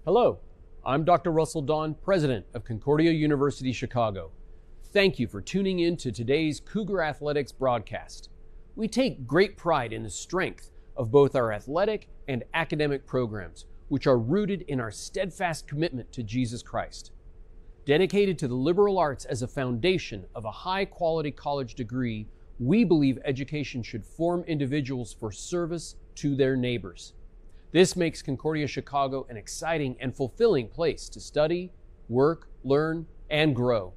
Hello, I'm Dr. Russell Don, President of Concordia University Chicago. Thank you for tuning in to today's Cougar Athletics broadcast. We take great pride in the strength of both our athletic and academic programs, which are rooted in our steadfast commitment to Jesus Christ. Dedicated to the liberal arts as a foundation of a high-quality college degree, we believe education should form individuals for service to their neighbors. This makes Concordia Chicago an exciting and fulfilling place to study, work, learn, and grow.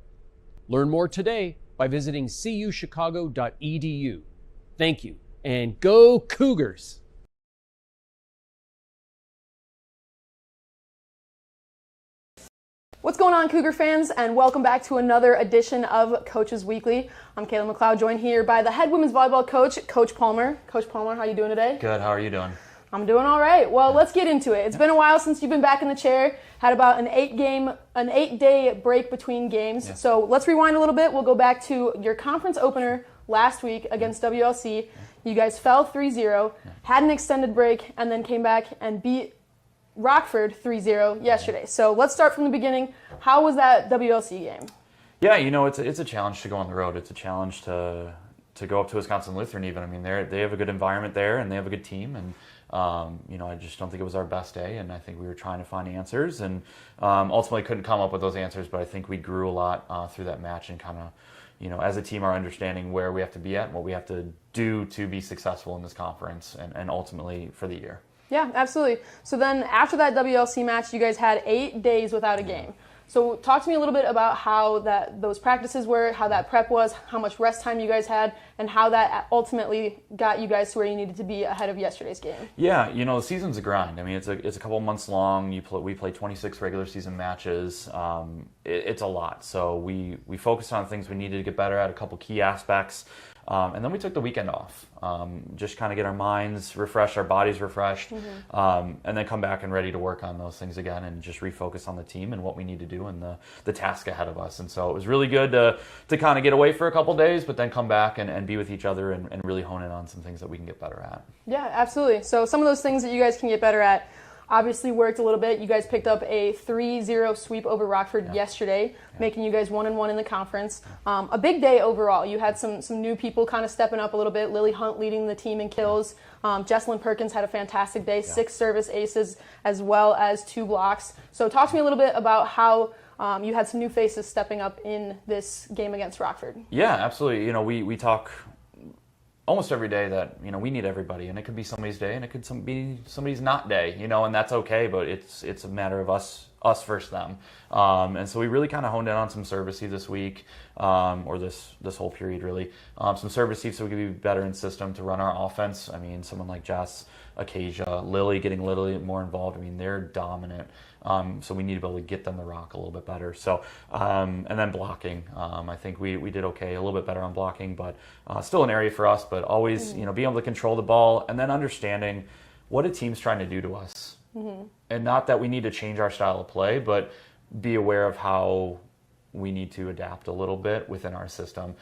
Learn more today by visiting cuchicago.edu. Thank you, and go Cougars! What's going on, Cougar fans, and welcome back to another edition of Coaches Weekly. I'm Kayla McLeod, joined here by the head women's volleyball coach, Coach Palmer. Coach Palmer, how are you doing today? Good. How are you doing? I'm doing all right. Well, let's get into it. It's been a while since you've been back in the chair. Had about an 8-day break between games. Yeah. So let's rewind a little bit. We'll go back to your conference opener last week against WLC. You guys fell 3-0, had an extended break, and then came back and beat Rockford 3-0 yesterday. So let's start from the beginning. How was that WLC game? Yeah, you know, it's a challenge to go on the road. It's a challenge to go up to Wisconsin Lutheran even. I mean, they have a good environment there, and they have a good team. And you know, I just don't think it was our best day, and I think we were trying to find answers, and ultimately couldn't come up with those answers. But I think we grew a lot through that match, and kind of, you know, as a team, our understanding where we have to be at and what we have to do to be successful in this conference, and ultimately for the year. Yeah, absolutely. So then after that WLC match, you guys had 8 days without a game. So talk to me a little bit about how those practices were, how that prep was, how much rest time you guys had, and how that ultimately got you guys to where you needed to be ahead of yesterday's game. Yeah, you know, the season's a grind. I mean, it's a couple months long. We play 26 regular season matches. It's a lot. So we focused on things we needed to get better at, a couple key aspects. And then we took the weekend off, just kind of get our minds refreshed, our bodies refreshed, and then come back and ready to work on those things again and just refocus on the team and what we need to do and the task ahead of us. And so it was really good to kind of get away for a couple days, but then come back and be with each other and really hone in on some things that we can get better at. Yeah, absolutely. So some of those things that you guys can get better at obviously worked a little bit. You guys picked up a 3-0 sweep over Rockford yesterday, making you guys 1-1 in the conference. A big day overall. You had some new people kind of stepping up a little bit. Lily Hunt leading the team in kills. Jesselyn Perkins had a fantastic day, 6 service aces as well as 2 blocks. So talk to me a little bit about how you had some new faces stepping up in this game against Rockford. Yeah, absolutely. You know, we talk almost every day that, you know, we need everybody, and it could be somebody's day and it could be somebody's not day, you know, and that's okay, but it's a matter of us versus them. And so we really kind of honed in on some servicey this week, or this whole period really. Some servicey so we could be better in system to run our offense. I mean, someone like Jess, Acacia, Lily, getting Lily more involved. I mean, they're dominant. So we need to be able to get them the rock a little bit better. So, and then blocking. I think we did okay, a little bit better on blocking, but still an area for us. But always, you know, being able to control the ball and then understanding what a team's trying to do to us. And not that we need to change our style of play, but be aware of how we need to adapt a little bit within our system.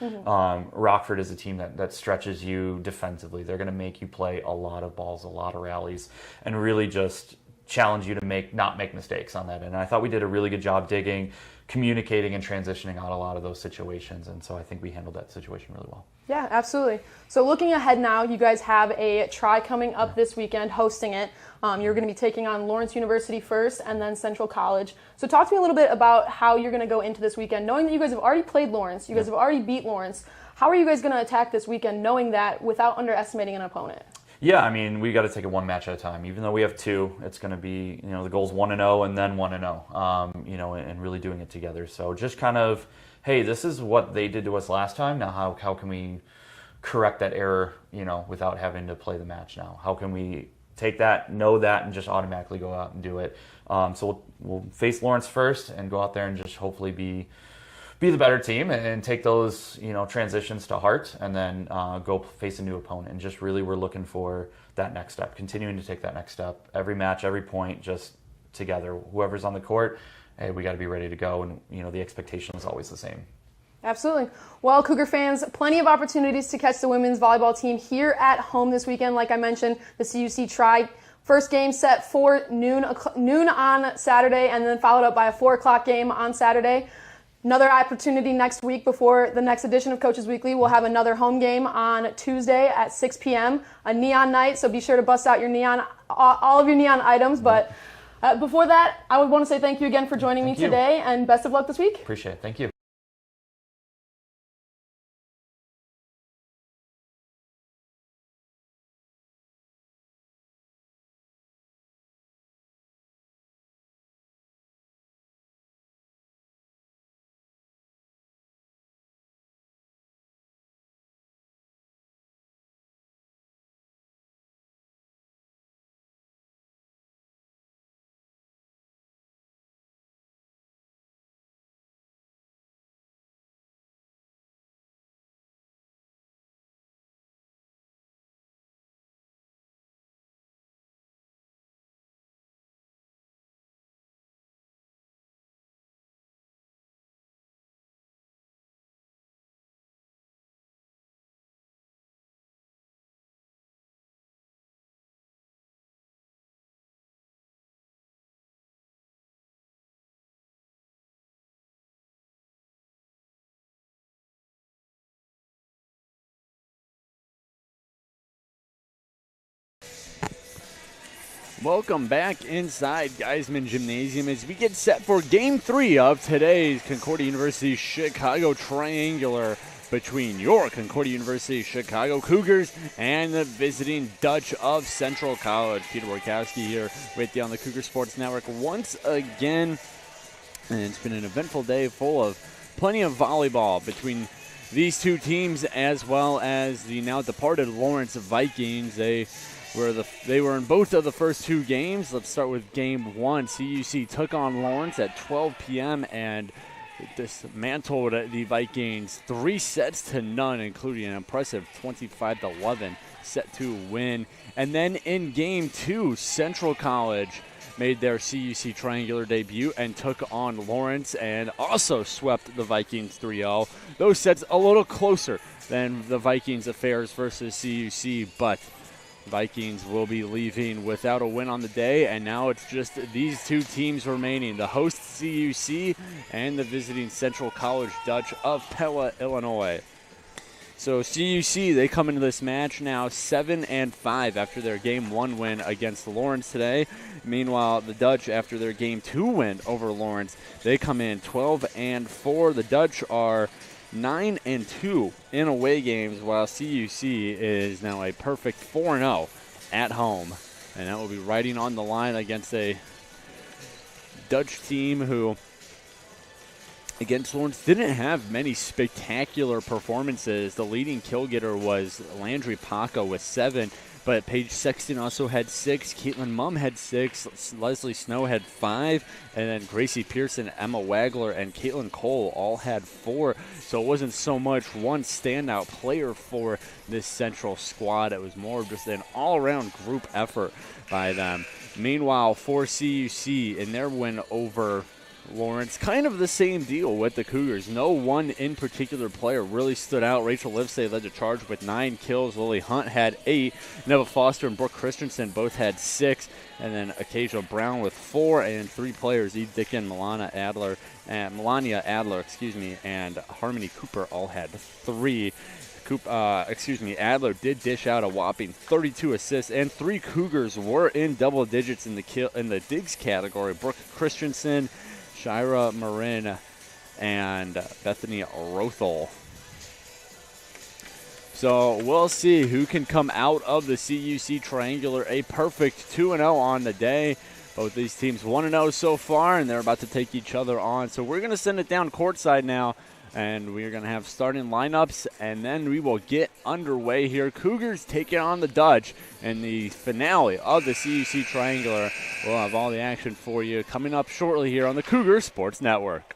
Rockford is a team that stretches you defensively. They're going to make you play a lot of balls, a lot of rallies, and really just challenge you to not make mistakes on that. And I thought we did a really good job digging, communicating, and transitioning out a lot of those situations. And so I think we handled that situation really well. Yeah, absolutely. So looking ahead now, you guys have a try coming up this weekend, hosting it. You're going to be taking on Lawrence University first and then Central College. So talk to me a little bit about how you're going to go into this weekend, knowing that you guys have already played Lawrence, you guys have already beat Lawrence. How are you guys going to attack this weekend, knowing that without underestimating an opponent? Yeah, I mean, we got to take it one match at a time. Even though we have 2, it's going to be, you know, the goal's 1-0 and then 1-0, you know, and really doing it together. So just kind of, hey, this is what they did to us last time. Now how can we correct that error, you know, without having to play the match now? How can we take that, know that, and just automatically go out and do it? So we'll face Lawrence first and go out there and just hopefully be the better team and take those, you know, transitions to heart, and then go face a new opponent. And just really we're looking for that next step, continuing to take that next step. Every match, every point, just together. Whoever's on the court, hey, we got to be ready to go. And, you know, the expectation is always the same. Absolutely. Well, Cougar fans, plenty of opportunities to catch the women's volleyball team here at home this weekend. Like I mentioned, the CUC Tri First game set for noon on Saturday, and then followed up by a 4 o'clock game on Saturday. Another opportunity next week before the next edition of Coaches Weekly. We'll have another home game on Tuesday at 6 p.m., a neon night, so be sure to bust out your neon, all of your neon items. But before that, I would want to say thank you again for joining me today, and best of luck this week. Appreciate it. Thank you. Welcome back inside Geisman Gymnasium as we get set for Game 3 of today's Concordia University Chicago Triangular between your Concordia University Chicago Cougars and the visiting Dutch of Central College. Peter Borkowski here with you on the Cougar Sports Network once again. And it's been an eventful day full of plenty of volleyball between these two teams, as well as the now departed Lawrence Vikings. They were in both of the first two games. Let's start with game 1. CUC took on Lawrence at 12 p.m. and dismantled the Vikings 3-0, including an impressive 25-11 set 2 win. And then in game 2, Central College made their CUC Triangular debut and took on Lawrence and also swept the Vikings 3-0. Those sets a little closer than the Vikings affairs versus CUC, but Vikings will be leaving without a win on the day, and now it's just these two teams remaining, the host CUC and the visiting Central College Dutch of Pella, Illinois. So CUC, they come into this match now 7-5 after their Game 1 win against Lawrence today. Meanwhile, the Dutch, after their Game 2 win over Lawrence, they come in 12-4. The Dutch are 9-2 in away games, while CUC is now a perfect 4-0 at home. And that will be riding on the line against a Dutch team who, against Lawrence, didn't have many spectacular performances. The leading kill getter was Landry Paco with 7, but Paige Sexton also had 6. Caitlin Mumm had 6. Leslie Snow had 5. And then Gracie Pearson, Emma Wagler, and Caitlin Cole all had 4. So it wasn't so much one standout player for this Central squad. It was more of just an all-around group effort by them. Meanwhile, for CUC, in their win over Lawrence, kind of the same deal with the Cougars. No one in particular player really stood out. Rachel Livesay led the charge with 9 kills. Lily Hunt had 8. Neva Foster and Brooke Christensen both had 6. And then Acacia Brown with 4, and 3 players, Eve Dickin, Melania Adler, and Harmony Cooper all had 3. Adler did dish out a whopping 32 assists, and 3 Cougars were in double digits in the digs category. Brooke Christensen, Shira Marin, and Bethany Rothel. So we'll see who can come out of the CUC Triangular a perfect 2-0 on the day. Both these teams 1-0 so far, and they're about to take each other on. So we're going to send it down courtside now, and we're going to have starting lineups, and then we will get underway here. Cougars taking on the Dutch in the finale of the CUC Triangular. We'll have all the action for you coming up shortly here on the Cougar Sports Network.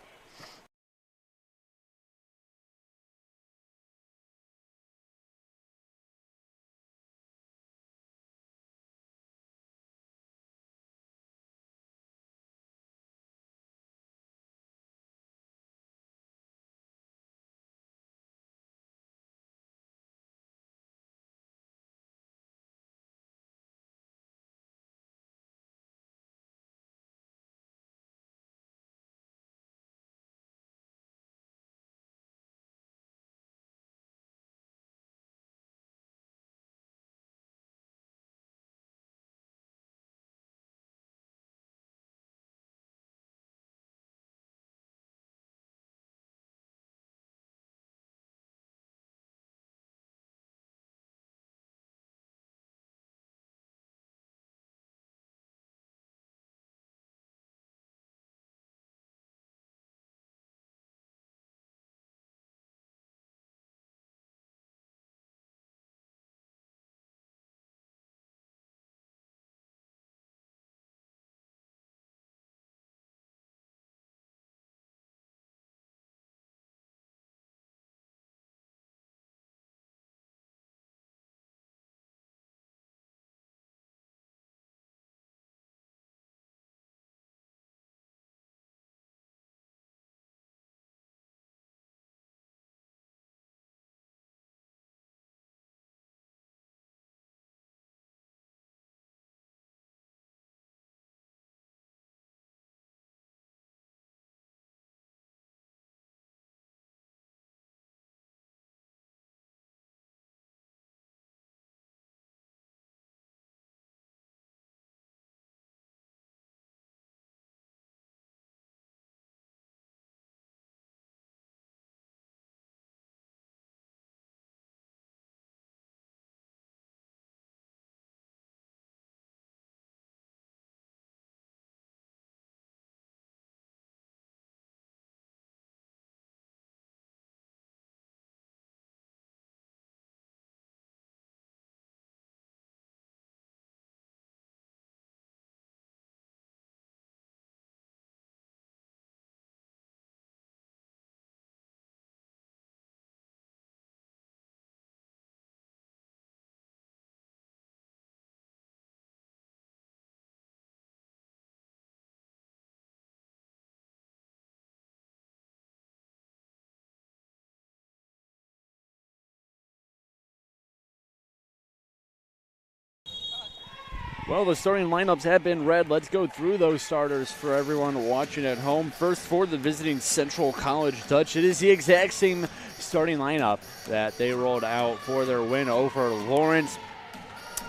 Well, the starting lineups have been read. Let's go through those starters for everyone watching at home. First, for the visiting Central College Dutch, it is the exact same starting lineup that they rolled out for their win over Lawrence.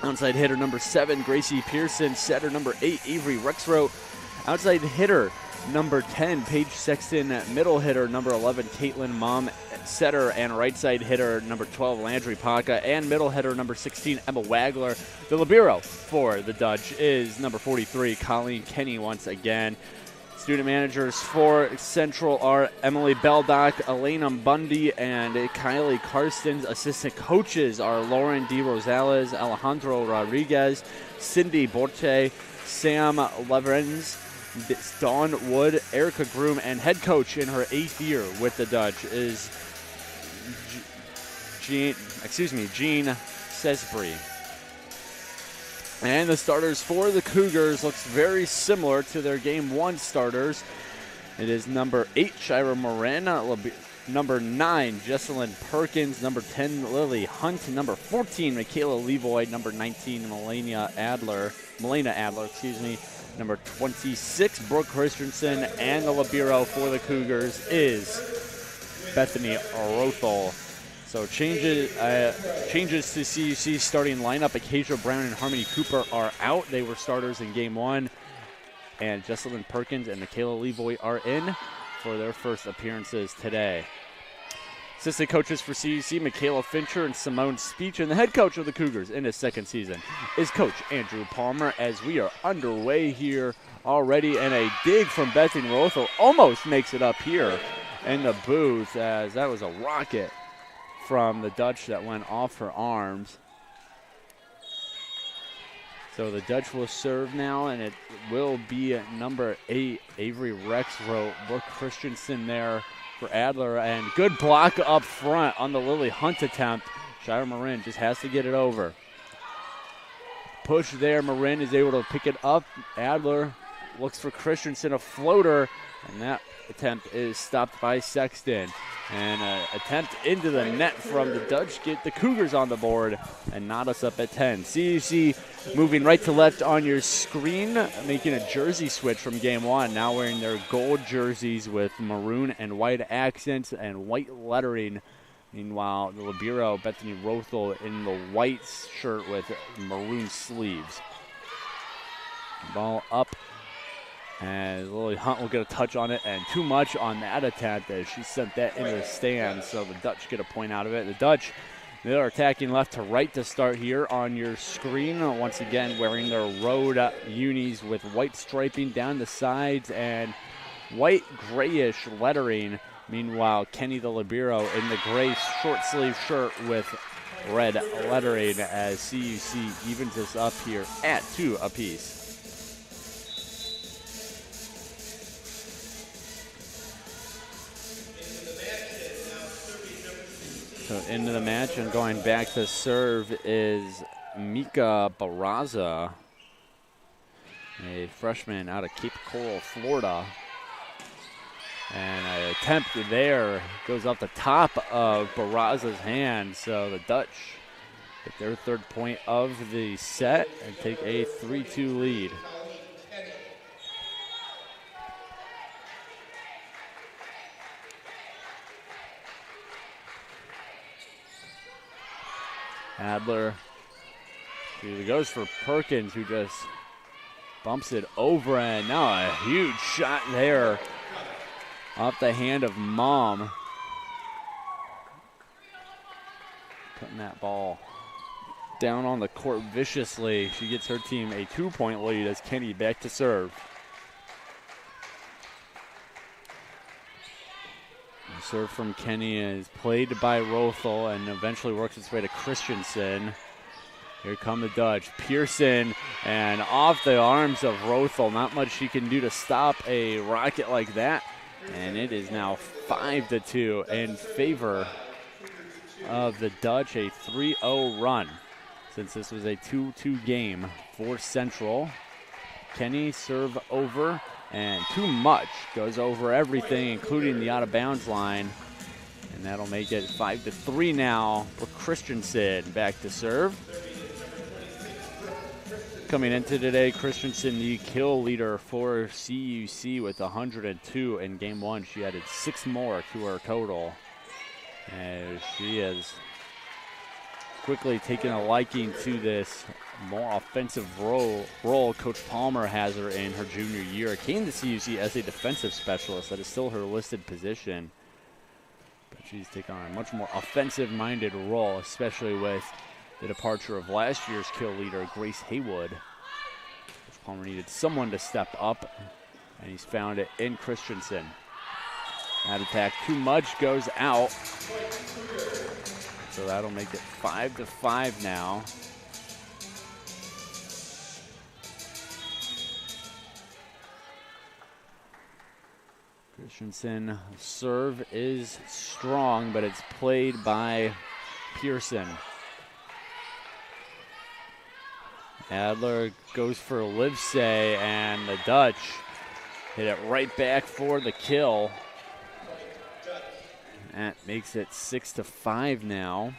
Outside hitter number 7, Gracie Pearson. Setter number 8, Avery Rexroth. Outside hitter number 10, Paige Sexton. Middle hitter number 11, Caitlin Mom. Setter and right side hitter number 12, Landry Paca. And middle hitter number 16, Emma Wagler. The libero for the Dutch is number 43, Colleen Kenny once again. Student managers for Central are Emily Beldock, Elena Bundy, and Kylie Karstens. Assistant coaches are Lauren D. Rosales, Alejandro Rodriguez, Cindy Borche, Sam Leverens, Dawn Wood, Erica Groom, and head coach in her 8th year with the Dutch is Jean Sesbury. And the starters for the Cougars looks very similar to their Game 1 starters. It is number 8, Shira Moran, number 9, Jesselyn Perkins, number 10, Lily Hunt, number 14, Michaela Levoy, number 19, Melena Adler, number 26, Brooke Christensen, and the libero for the Cougars is Bethany Rothel. So changes to CUC starting lineup. Acacia Brown and Harmony Cooper are out. They were starters in Game 1. And Jesselyn Perkins and Michaela Levoy are in for their first appearances today. Assistant coaches for CUC, Michaela Fincher and Simone Speech. And the head coach of the Cougars in his 2nd season is Coach Andrew Palmer, as we are underway here already. And a dig from Bethany Rothel almost makes it up here in the booth, as that was a rocket from the Dutch that went off her arms. So the Dutch will serve now, and it will be at number 8, Avery Rexroth. Brooke Christensen there for Adler, and good block up front on the Lily Hunt attempt. Shira Marin just has to get it over. Push there, Marin is able to pick it up. Adler looks for Christensen, a floater, and that attempt is stopped by Sexton. And an attempt into the net from the Dutch get the Cougars on the board and knot us up at 10. CUC moving right to left on your screen, making a jersey switch from Game 1. Now wearing their gold jerseys with maroon and white accents and white lettering. Meanwhile, the libero, Bethany Rothel, in the white shirt with maroon sleeves. Ball up. And Lily Hunt will get a touch on it, and too much on that attempt as she sent that into the stands, so the Dutch get a point out of it. The Dutch, they are attacking left to right to start here on your screen. Once again, wearing their road unis with white striping down the sides and white grayish lettering. Meanwhile, Kenny the libero in the gray short sleeve shirt with red lettering, as CUC evens us up here at 2 apiece. So into the match and going back to serve is Mika Barraza, a freshman out of Cape Coral, Florida. And an attempt there goes off the top of Barraza's hand. So the Dutch get their 3rd point of the set and take a 3-2 lead. Adler goes for Perkins, who just bumps it over, and now a huge shot there off the hand of Mom. Putting that ball down on the court viciously. She gets her team a 2-point lead as Kenny back to serve. Serve from Kenny is played by Rothel and eventually works its way to Christensen. Here come the Dutch. Pearson, and off the arms of Rothel. Not much she can do to stop a rocket like that. And it is now 5-2 in favor of the Dutch, a 3-0 run. Since this was a 2-2 game for Central. Kenny serve over. And too much goes over everything, including the out-of-bounds line. And that'll make it 5-3 now for Christensen back to serve. coming into today. Christensen, the kill leader for CUC with 102 in game 1. She added 6 more to her total. And she has quickly taken a liking to this more offensive role Coach Palmer has her in her junior year. Came to CUC as a defensive specialist. That is still her listed position. But she's taken on a much more offensive-minded role, especially with the departure of last year's kill leader, Grace Haywood. Coach Palmer needed someone to step up, and he's found it in Christensen. That attack too much, goes out. So that'll make it 5-5 now. Christensen serve is strong, but it's played by Pearson. Adler goes for Livesey, and the Dutch hit it right back for the kill. That makes it 6-5 now.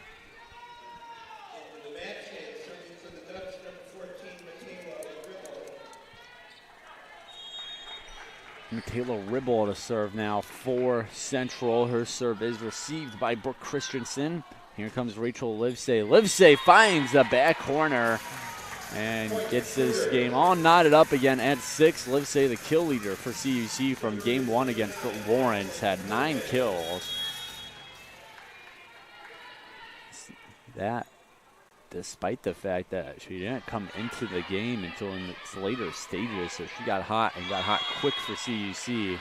Michaela Ribble to serve now for Central. Her serve is received by Brooke Christensen. Here comes Rachel Livesey. Livesey finds the back corner and gets this game all knotted up again at 6. Livesey, the kill leader for CUC from game 1 against Lawrence, had 9 kills. That despite the fact that she didn't come into the game until in its later stages, so she got hot and got hot quick for CUC.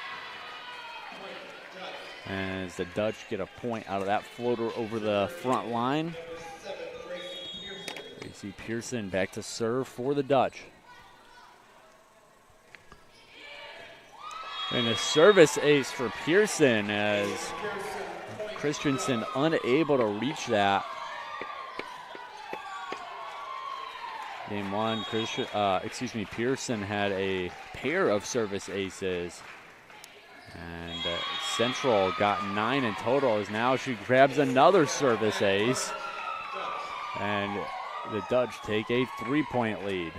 As the Dutch get a point out of that floater over the front line. You see Pearson back to serve for the Dutch. And a service ace for Pearson as Christensen unable to reach that. Game 1, Pearson had a pair of service aces. And Central got 9 in total as now she grabs another service ace. And the Dutch take a 3-point lead.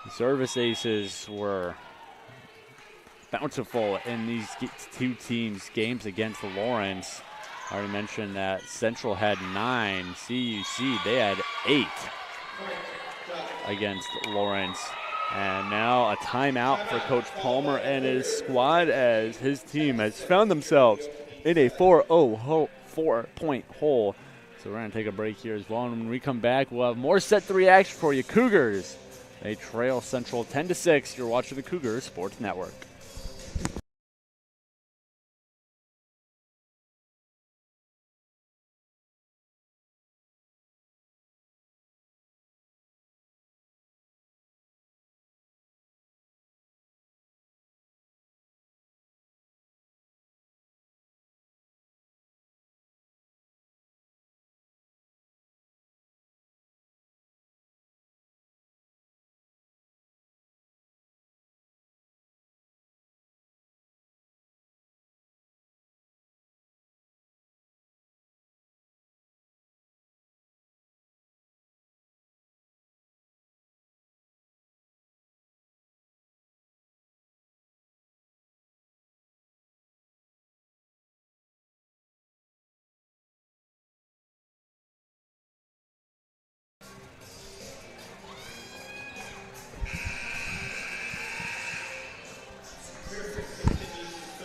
The service aces were bountiful in these two teams' games against Lawrence. I already mentioned that Central had 9. CUC, they had 8 against Lawrence. And now a timeout for Coach Palmer and his squad as his team has found themselves in a 4-point hole. So we're going to take a break here as well. And when we come back, we'll have more set 3 action for you. Cougars, they trail Central 10-6. You're watching the Cougars Sports Network.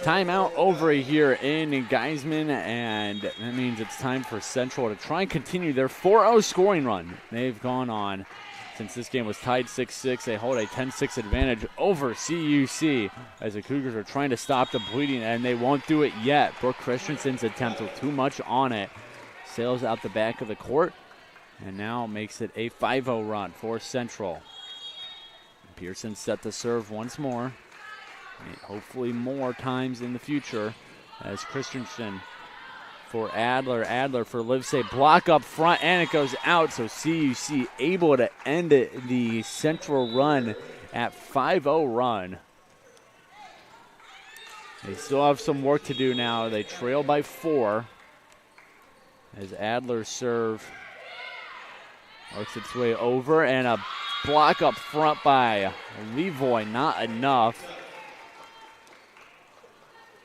Timeout over here in Geisman, and that means it's time for Central to try and continue their 4-0 scoring run. They've gone on, since this game was tied 6-6, they hold a 10-6 advantage over CUC as the Cougars are trying to stop the bleeding, and they won't do it yet. Brooke Christensen's attempt with too much on it. Sails out the back of the court, and now makes it a 5-0 run for Central. Pearson set to serve once more. Hopefully more times in the future as Christensen for Adler. Adler for Livesey. Block up front, and it goes out. So CUC able to end the Central run at 5-0 run. They still have some work to do now. They trail by 4 as Adler serve Works its way over, and a block up front by Levoy. Not enough.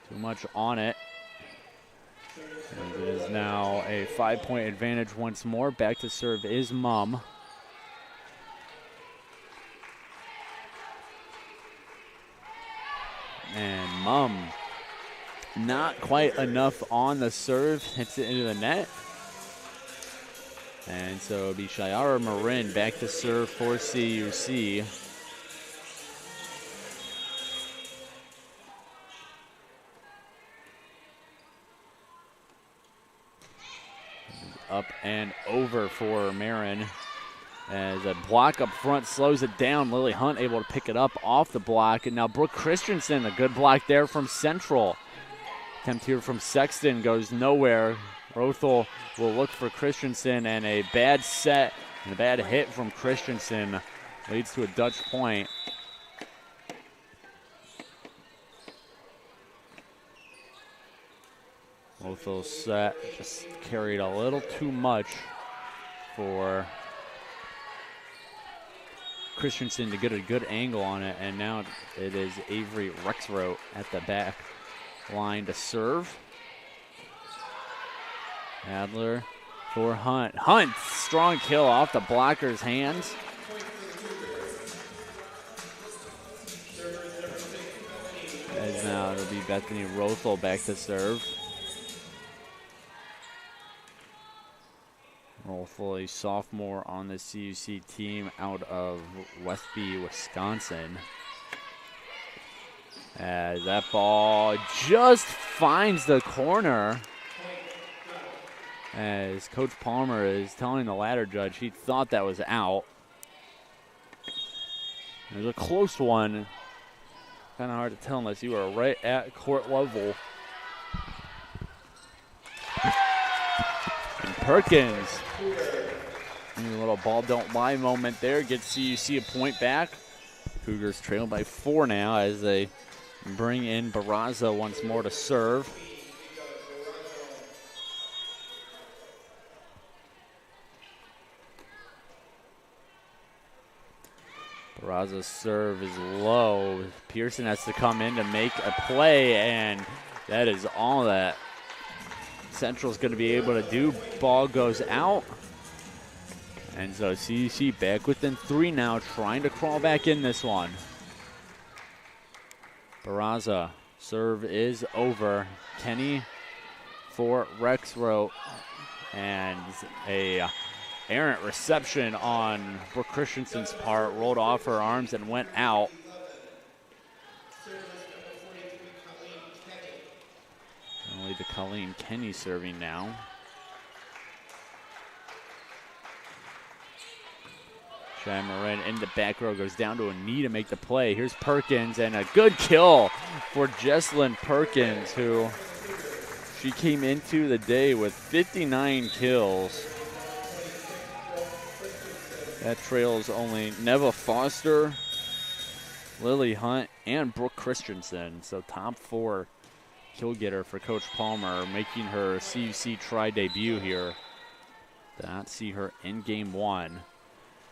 Too much on it. And it is now a 5-point advantage once more. Back to serve is Mum. And Mum, not quite enough on the serve. Hits it into the net. And so it'll be Shiara Marin back to serve for CUC. Up and over for Marin. As a block up front slows it down. Lily Hunt able to pick it up off the block. And now Brooke Christensen, a good block there from Central. Attempt here from Sexton goes nowhere. Rothel will look for Christensen, and a bad set and a bad hit from Christensen leads to a Dutch point. Rothel's set just carried a little too much for Christensen to get a good angle on it, and now it is Avery Rexroth at the back line to serve. Adler for Hunt. Hunt, strong kill off the blocker's hands. As now it'll be Bethany Rothel back to serve. Rothel, a sophomore on the CUC team out of Westby, Wisconsin. As that ball just finds the corner. As Coach Palmer is telling the ladder judge he thought that was out. It was a close one. Kind of hard to tell unless you were right at court level. And Perkins, a little ball don't lie moment there, gets CUC a point back. Cougars trail by 4 now as they bring in Barraza once more to serve. Barraza's serve is low. Pearson has to come in to make a play, and that is all that Central's going to be able to do. Ball goes out. And so CUC back within 3 now, trying to crawl back in this one. Barraza, serve is over. Kenny for Rexroth, and a errant reception on Brooke Christensen's part, rolled off her arms and went out. Only to Colleen Kenny serving now. Marin in the back row, goes down to a knee to make the play. Here's Perkins, and a good kill for Jesslyn Perkins, who she came into the day with 59 kills. That trails only Neva Foster, Lily Hunt, and Brooke Christensen. So top 4 kill getter for Coach Palmer, making her CUC try debut here. Did not see her in game 1.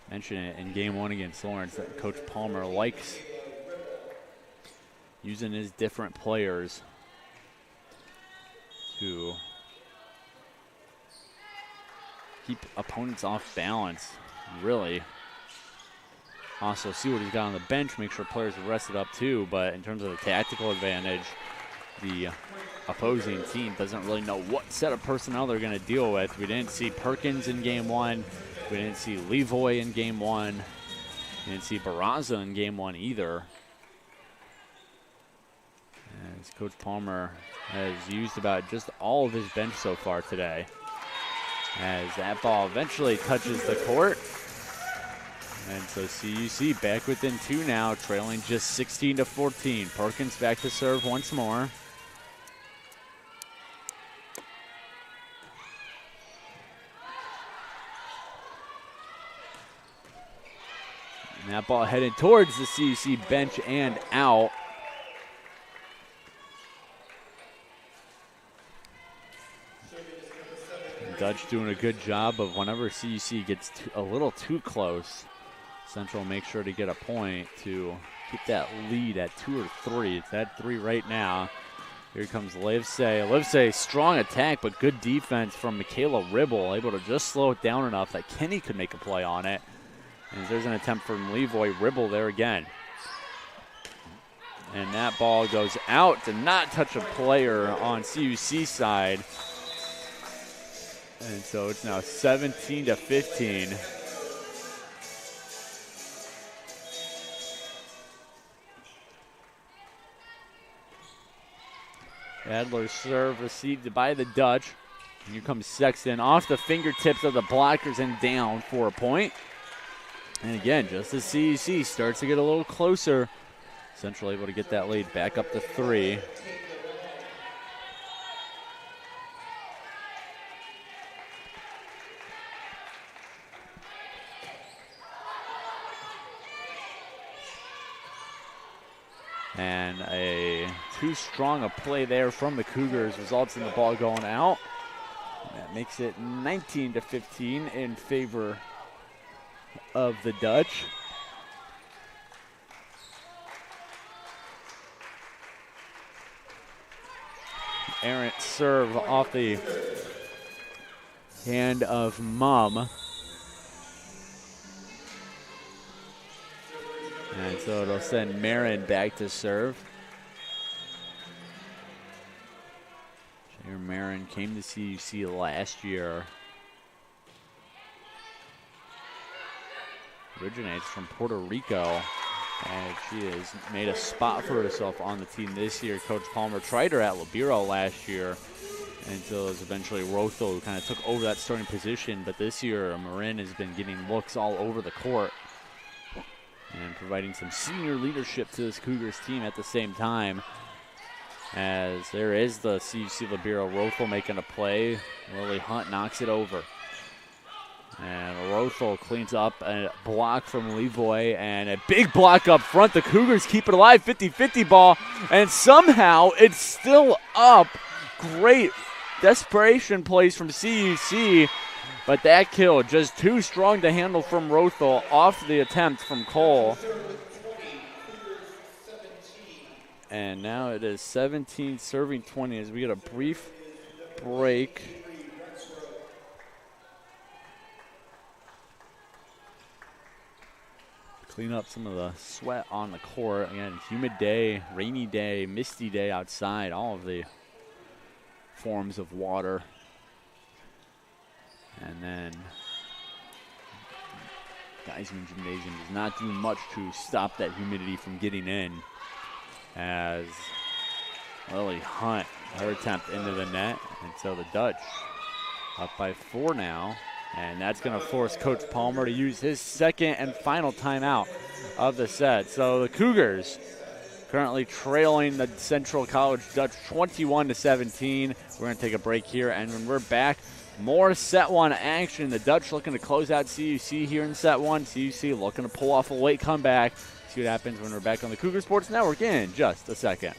Mentioned it in game 1 against Lawrence that Coach Palmer likes using his different players to keep opponents off balance, really. Also see what he's got on the bench, make sure players are rested up too, but in terms of the tactical advantage, the opposing team doesn't really know what set of personnel they're going to deal with. We didn't see Perkins in game 1. We didn't see Levoy in game 1. We didn't see Barraza in game 1 either. As Coach Palmer has used about just all of his bench so far today. As that ball eventually touches the court. And so CUC back within 2 now, trailing just 16-14. Perkins back to serve once more. And that ball headed towards the CUC bench and out. Dutch doing a good job of whenever CUC gets a little too close, Central make sure to get a point to keep that lead at 2 or 3. It's at 3 right now. Here comes Livesay. Livesay, strong attack, but good defense from Michaela Ribble, able to just slow it down enough that Kenny could make a play on it. And there's an attempt from Levoy Ribble there again. And that ball goes out to not touch a player on CUC side. And so it's now 17-15. Adler's serve received by the Dutch. And here comes Sexton off the fingertips of the blockers and down for a point. And again, just as CUC starts to get a little closer, Central able to get that lead back up to 3. And a too strong a play there from the Cougars results in the ball going out. And that makes it 19-15 in favor of the Dutch. Errant serve off the hand of Mum. And so it'll send Marin back to serve. Jair Marin came to CUC last year. Originates from Puerto Rico. And she has made a spot for herself on the team this year. Coach Palmer tried her at Libero last year until it was eventually Rothel who kind of took over that starting position. But this year, Marin has been getting looks all over the court and providing some senior leadership to this Cougars team at the same time. As there is the CUC Libero, Rothel making a play. Lily Hunt knocks it over. And Rothel cleans up a block from Levoy and a big block up front. The Cougars keep it alive, 50-50 ball, and somehow it's still up. Great desperation plays from CUC, but that kill just too strong to handle from Rothel off the attempt from Cole. And now it is 17 serving 20 as we get a brief break. Clean up some of the sweat on the court. Again, humid day, rainy day, misty day outside, all of the forms of water. And then Geisman Gymnasium does not do much to stop that humidity from getting in, as Lily Hunt, her attempt into the net. And so the Dutch up by 4 now. And that's going to force Coach Palmer to use his second and final timeout of the set. So the Cougars currently trailing the Central College Dutch 21-17. We're going to take a break here, and when we're back, more set 1 action. The Dutch looking to close out CUC here in set 1. CUC looking to pull off a late comeback. See what happens when we're back on the Cougar Sports Network in just a second.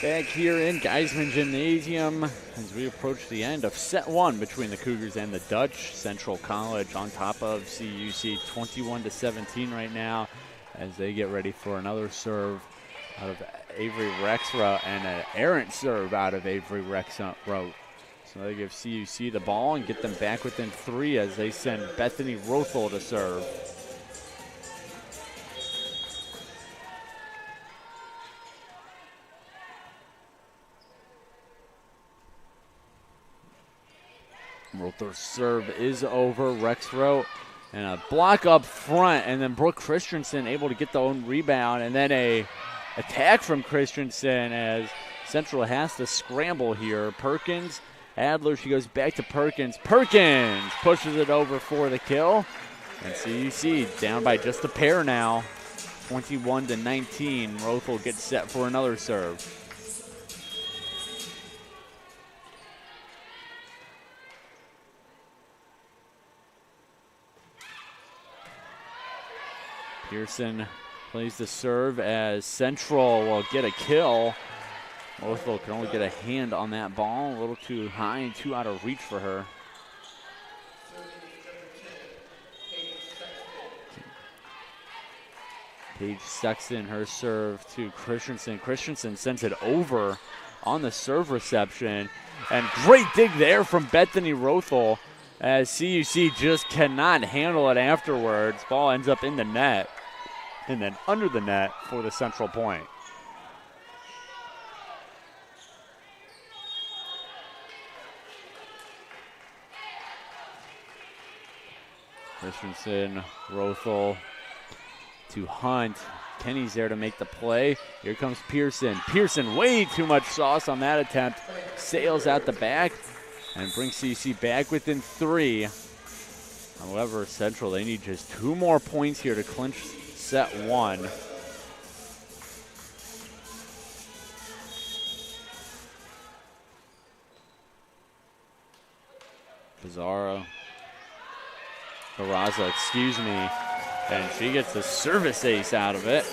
Back here in Geisman Gymnasium as we approach the end of set 1 between the Cougars and the Dutch. Central College on top of CUC 21-17 right now as they get ready for another serve out of Avery Rexroth and an errant serve out of Avery Rexroth. So they give CUC the ball and get them back within 3 as they send Bethany Rothel to serve. Rother's serve is over. Rexroth and a block up front, and then Brooke Christensen able to get the own rebound, and then a attack from Christensen as Central has to scramble here. Perkins, Adler, she goes back to Perkins. Perkins pushes it over for the kill, and CUC down by just a pair now, 21-19. Rothel gets set for another serve. Pearson plays the serve as Central will get a kill. Rothel can only get a hand on that ball. A little too high and too out of reach for her. Paige Sexton, her serve to Christensen. Christensen sends it over on the serve reception. And great dig there from Bethany Rothel as CUC just cannot handle it afterwards. Ball ends up in the net and then under the net for the Central point. Christensen, Rothel to Hunt. Kenny's there to make the play. Here comes Pearson. Pearson, way too much sauce on that attempt. Sails out the back and brings CC back within 3. However, Central, they need just 2 more points here to clinch set 1. Pizarro. Barraza, excuse me. And she gets the service ace out of it.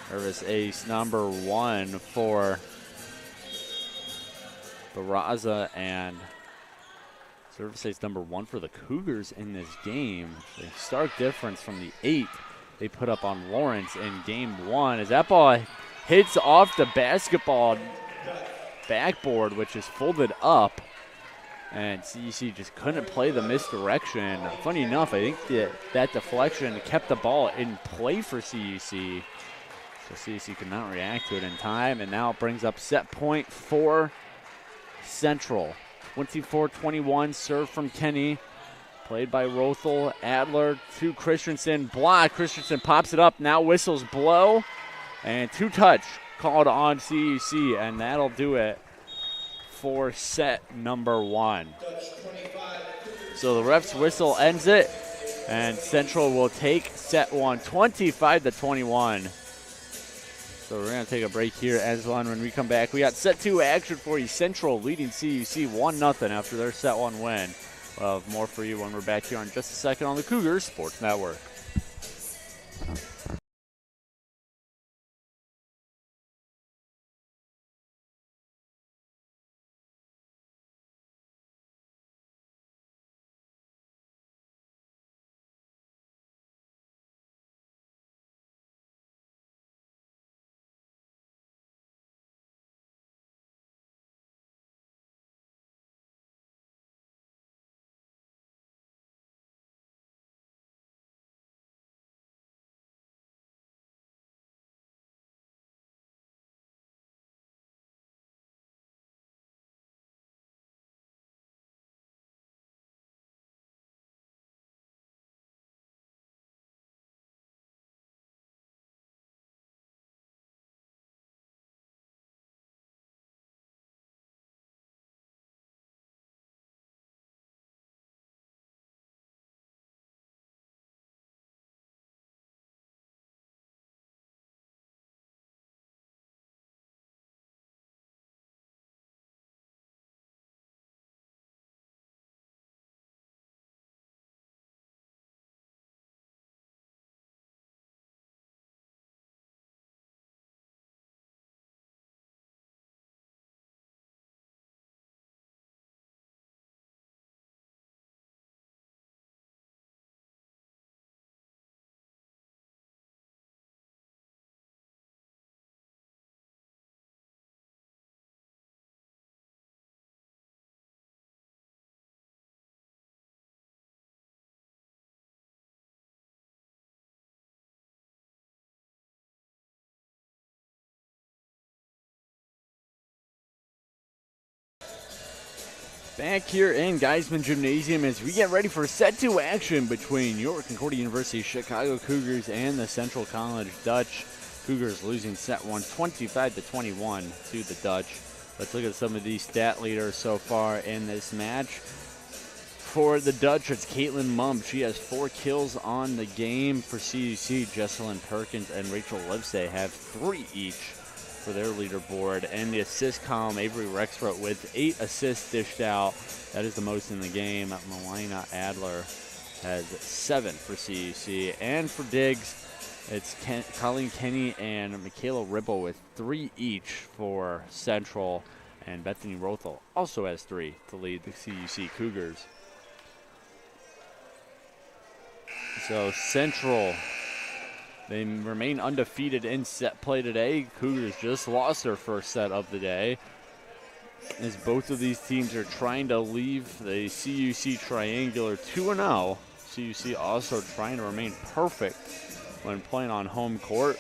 Service ace number 1 for Barraza, and service ace number 1 for the Cougars in this game. A stark difference from the 8 they put up on Lawrence in game 1. As that ball hits off the basketball backboard, which is folded up, and CUC just couldn't play the misdirection. Funny enough, I think that deflection kept the ball in play for CUC. So CUC could not react to it in time, and now it brings up set point for Central. 24-21, serve from Kenny. Played by Rothel. Adler to Christensen. Block. Christensen pops it up. Now whistles blow. And 2-touch called on CUC, and that'll do it for set number 1. So the ref's whistle ends it, and Central will take set 1, 25-21. So we're going to take a break here, Aslan. When we come back, we got set 2 action for you. Central leading CUC 1-0 after their set 1 win. We'll have more for you when we're back here in just a second on the Cougars Sports Network. Back here in Geisman Gymnasium as we get ready for set 2 action between your Concordia University Chicago Cougars and the Central College Dutch. Cougars losing set 1 25-21 to the Dutch. Let's look at some of these stat leaders so far in this match. For the Dutch, it's Caitlin Mum. She has 4 kills on the game. For CUC, Jesselyn Perkins and Rachel Livesay have 3 each for their leaderboard. And the assist column, Avery Rexroth with 8 assists dished out. That is the most in the game. Melina Adler has 7 for CUC. And for Diggs, it's Colleen Kenny and Michaela Ribble with 3 each for Central. And Bethany Rothel also has 3 to lead the CUC Cougars. So Central, they remain undefeated in set play today. Cougars just lost their first set of the day, as both of these teams are trying to leave the CUC triangular 2-0. CUC also trying to remain perfect when playing on home court.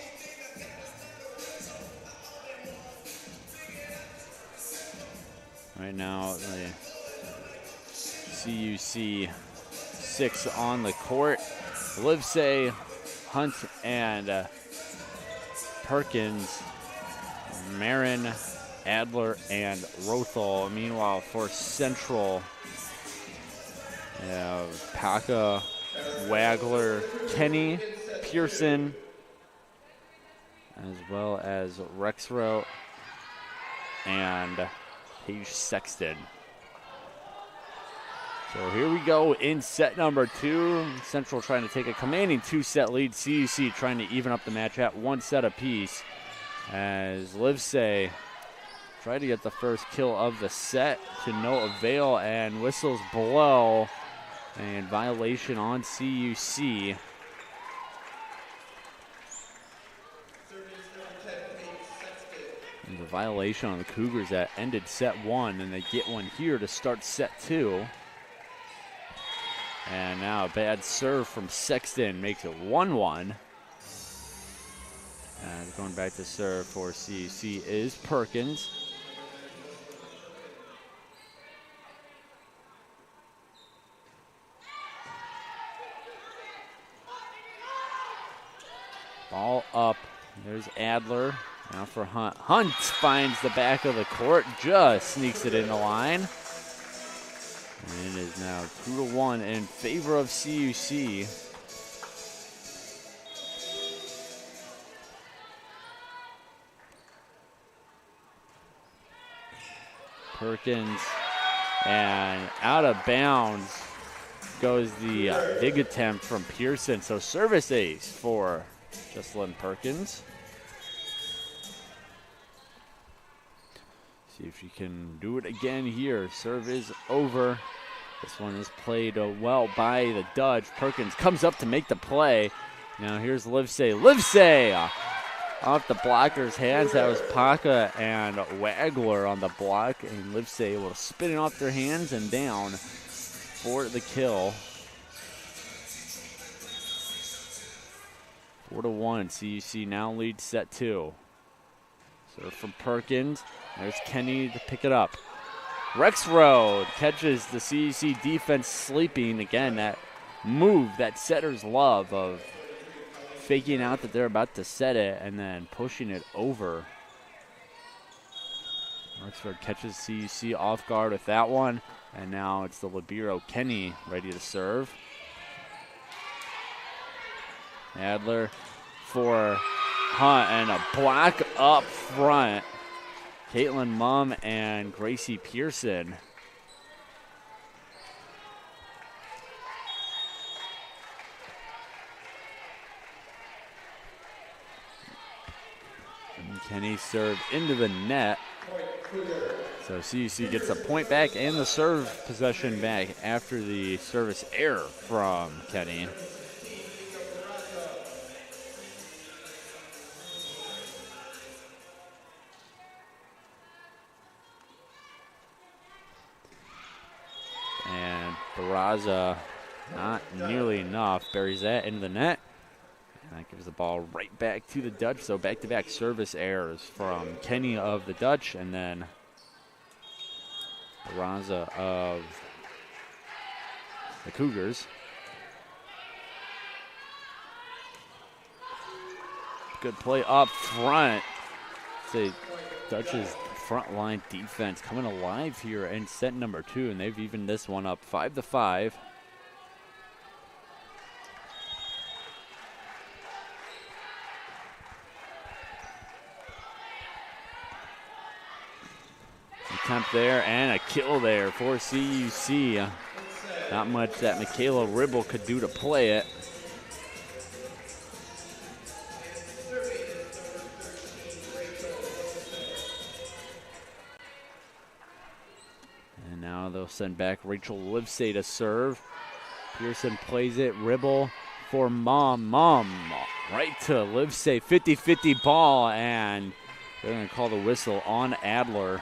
Right now, the CUC 6 on the court. Livesay, Hunt, and Perkins, Marin, Adler, and Rothel. Meanwhile, for Central, Paka, Wagler, Kenny, Pearson, as well as Rexroth and Paige Sexton. So here we go in set number 2. Central trying to take a commanding 2-set lead. CUC trying to even up the match at 1 set apiece, as Livesay tried to get the first kill of the set to no avail, and whistles blow, and violation on CUC. There's a violation on the Cougars that ended set 1, and they get one here to start set 2. And now a bad serve from Sexton makes it 1-1. And going back to serve for CUC is Perkins. Ball up. There's Adler. Now for Hunt. Hunt finds the back of the court, just sneaks it in the line. And it is now 2-1 in favor of CUC. Perkins, and out of bounds goes the dig attempt from Pearson. So service ace for Jesselyn Perkins. See if she can do it again here. Serve is over. This one is played well by the Dutch. Perkins comes up to make the play. Now here's Livesay. Livesay off the blocker's hands. That was Paka and Wagler on the block. And Livesay able to spin it off their hands and down for the kill. 4-1. CUC now leads set 2. Serve from Perkins. There's Kenny to pick it up. Rexroth catches the CUC defense sleeping. Again, that move that setters love of faking out that they're about to set it and then pushing it over. Rexroth catches CUC off guard with that one. And now it's the libero Kenny ready to serve. Adler for Hunt, and a block up front. Caitlin Mum and Gracie Pearson. And Kenny served into the net. So CUC gets a point back and the serve possession back after the service error from Kenny. And Barraza, not nearly enough, buries that into the net. And that gives the ball right back to the Dutch. So back-to-back service errors from Kenny of the Dutch, and then Raza of the Cougars. Good play up front. Say Dutch's front line defense coming alive here in set number 2, and they've evened this one up 5-5. Attempt there and a kill there for CUC. Not much that Michaela Ribble could do to play it. And now they'll send back Rachel Livesay to serve. Pearson plays it. Ribble for Mom. Mom right to Livesay. 50-50 ball, and they're going to call the whistle on Adler.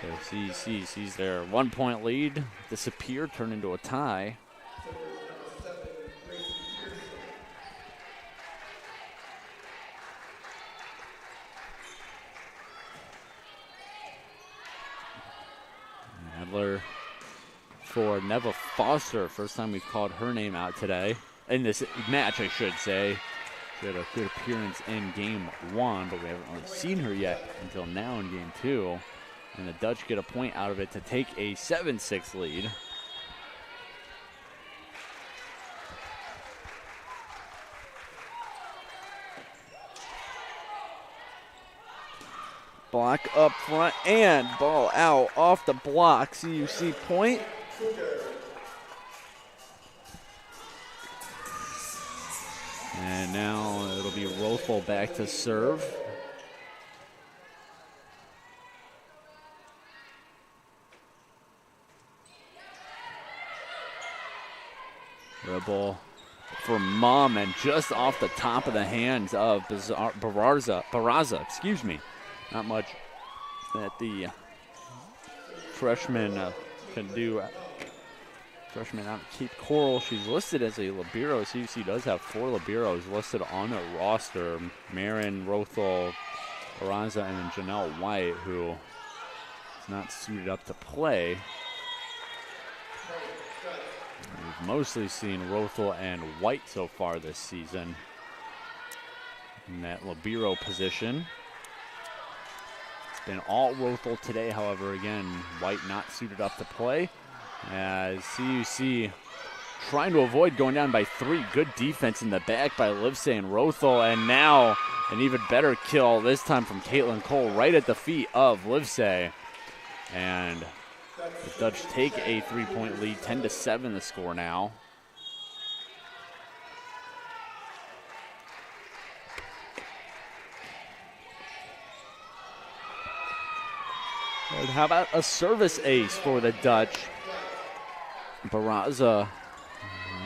So CUC sees their 1-point lead disappear, turn into a tie. Adler for Neva Foster. First time we've called her name out today. In this match, I should say. She had a good appearance in game 1, but we haven't really seen her yet until now in game 2. And the Dutch get a point out of it to take a 7-6 lead. Block up front and ball out off the block. CUC point. And now it'll be Rothel back to serve. Ribble for Mom, and just off the top of the hands of Barraza, excuse me. Not much that the freshman can do. Freshman out of Cape Coral. She's listed as a libero. CUC does have 4 liberos listed on their roster. Marin, Rothel, Barraza, and then Janelle White, who is not suited up to play. We've mostly seen Rothel and White so far this season in that libero position. It's been all Rothel today, however, again, White not suited up to play. As CUC trying to avoid going down by 3. Good defense in the back by Livesay and Rothel, and now an even better kill, this time from Caitlin Cole, right at the feet of Livesay. And the Dutch take a 3-point lead, 10-7 the score now. And how about a service ace for the Dutch? Barraza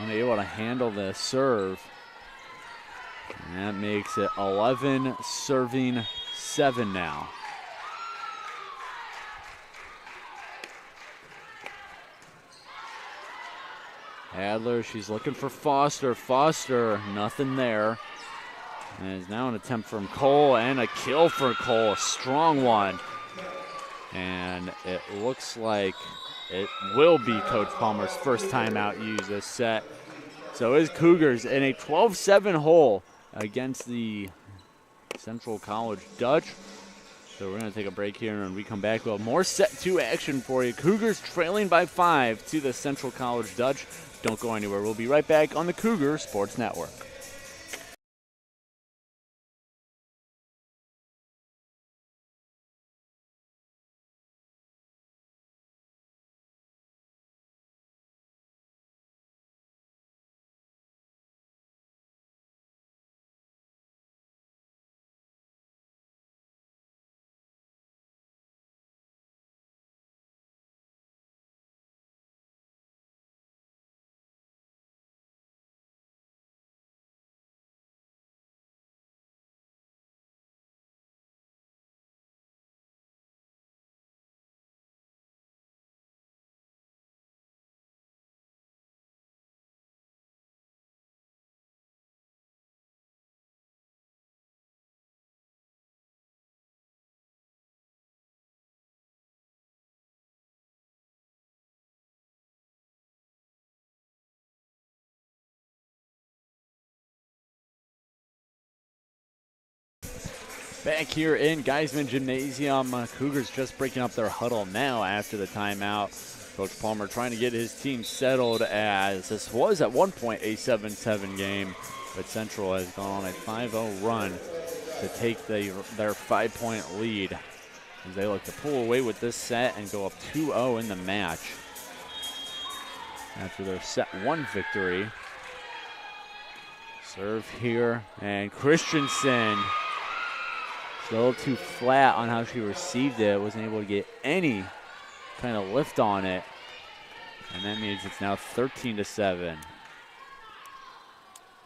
unable to handle the serve. And that makes it 11 serving 7 now. Adler, she's looking for Foster. Foster, nothing there. And it's now an attempt from Cole and a kill for Cole, a strong one. And it looks like it will be Coach Palmer's first timeout used this set. So is Cougars in a 12-7 hole against the Central College Dutch. So we're going to take a break here, and when we come back, we'll have more set 2 action for you. Cougars trailing by 5 to the Central College Dutch. Don't go anywhere. We'll be right back on the Cougar Sports Network. Back here in Geisman Gymnasium, Cougars just breaking up their huddle now after the timeout. Coach Palmer trying to get his team settled, as this was at one point a 7-7 game, but Central has gone on a 5-0 run to take their 5-point lead as they look to pull away with this set and go up 2-0 in the match after their set 1 victory. Serve here, and Christensen, a little too flat on how she received it. Wasn't able to get any kind of lift on it. And that means it's now 13-7.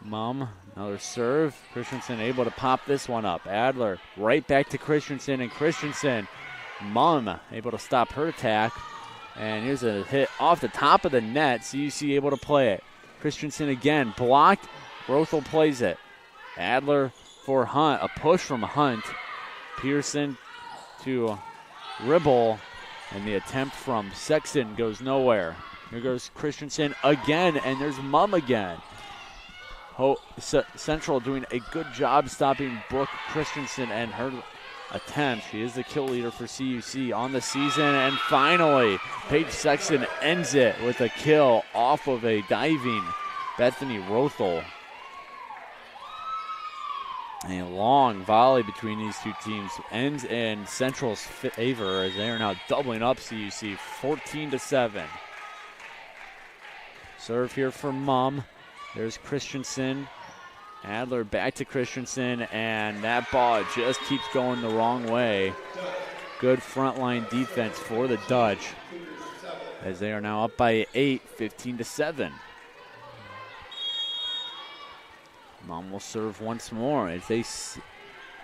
Mum, another serve. Christensen able to pop this one up. Adler right back to Christensen, and Christensen, Mum able to stop her attack. And here's a hit off the top of the net. CUC able to play it. Christensen again, blocked. Rothel plays it. Adler for Hunt, a push from Hunt. Pearson to Ribble, and the attempt from Sexton goes nowhere. Here goes Christensen again, and there's Mum again. Central doing a good job stopping Brooke Christensen and her attempt. She is the kill leader for CUC on the season, and finally, Paige Sexton ends it with a kill off of a diving Bethany Rothel. A long volley between these two teams ends in Central's favor as they are now doubling up CUC 14-7. Serve here for Mum. There's Christensen. Adler back to Christensen, and that ball just keeps going the wrong way. Good frontline defense for the Dutch as they are now up by 8, 15-7. Mum will serve once more. It's a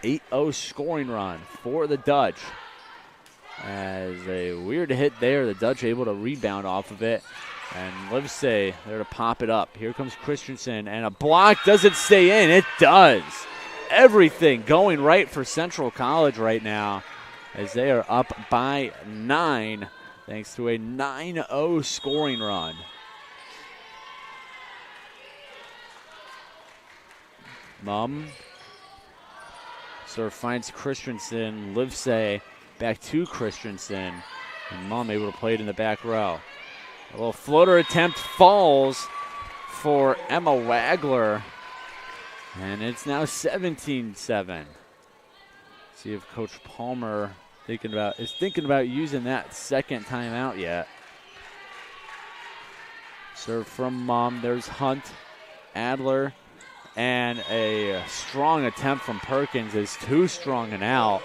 8-0 scoring run for the Dutch. As a weird hit there, the Dutch able to rebound off of it. And Livesey there to pop it up. Here comes Christensen, and a block. Does it stay in? It does. Everything going right for Central College right now as they are up by 9 thanks to a 9-0 scoring run. Mum. Serve finds Christensen. Livesey back to Christensen. And Mum able to play it in the back row. A little floater attempt falls for Emma Wagler. And it's now 17-7. See if Coach Palmer is thinking about using that second timeout yet. Serve from Mum. There's Hunt, Adler, and a strong attempt from Perkins is too strong and out.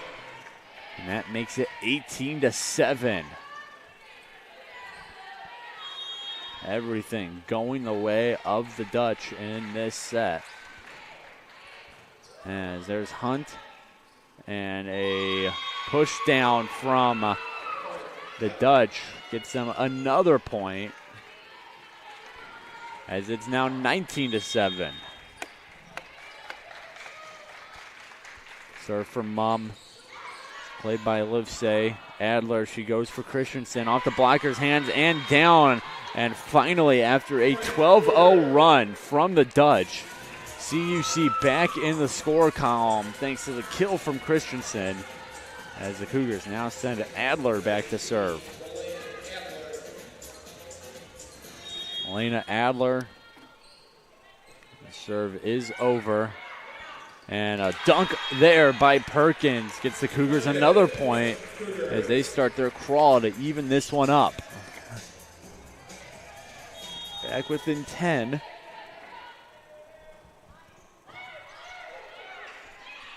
And that makes it 18-7. Everything going the way of the Dutch in this set. As there's Hunt, and a push down from the Dutch gets them another point. As it's now 19-7. Serve from Mum. Played by Livesey. Adler, she goes for Christensen. Off the blocker's hands and down. And finally, after a 12-0 run from the Dutch, CUC back in the score column thanks to the kill from Christensen. As the Cougars now send Adler back to serve. Elena Adler. The serve is over. And a dunk there by Perkins gets the Cougars another point as they start their crawl to even this one up. Back within 10.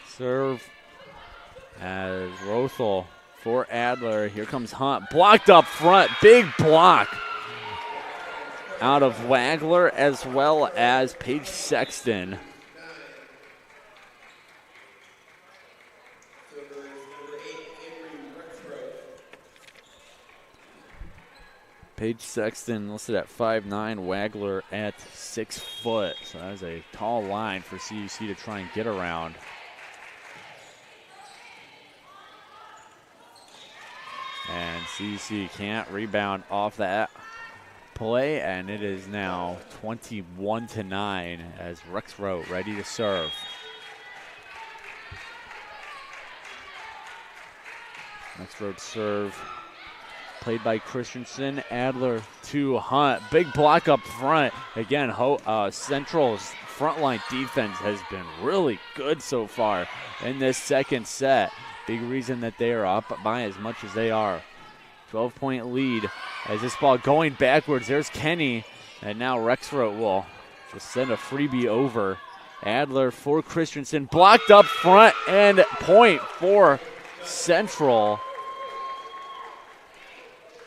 Serve as Rothel for Adler. Here comes Hunt. Blocked up front. Big block out of Wagler as well as Paige Sexton. Paige Sexton listed at 5'9", Wagler at 6 foot. So that is a tall line for CUC to try and get around. And CUC can't rebound off that play, and it is now 21-9 as Rexroth ready to serve. Next road serve played by Christensen. Adler to Hunt. Big block up front. Again, Central's frontline defense has been really good so far in this second set. Big reason that they are up by as much as they are. 12-point lead as this ball going backwards. There's Kenny, and now Rexroth will just send a freebie over. Adler for Christensen, blocked up front, and point for Central.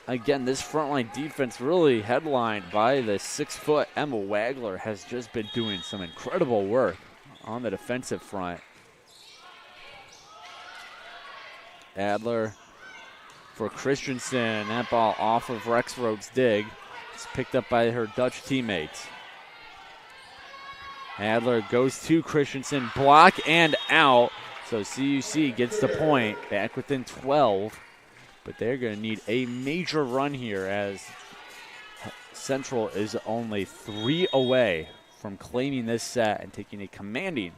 Again, this frontline defense really headlined by the 6-foot Emma Wagler has just been doing some incredible work on the defensive front. Adler for Christensen. That ball off of Rexroth's dig. It's picked up by her Dutch teammates. Adler goes to Christensen. Block and out. So CUC gets the point. Back within 12. But they're going to need a major run here as Central is only 3 away from claiming this set and taking a commanding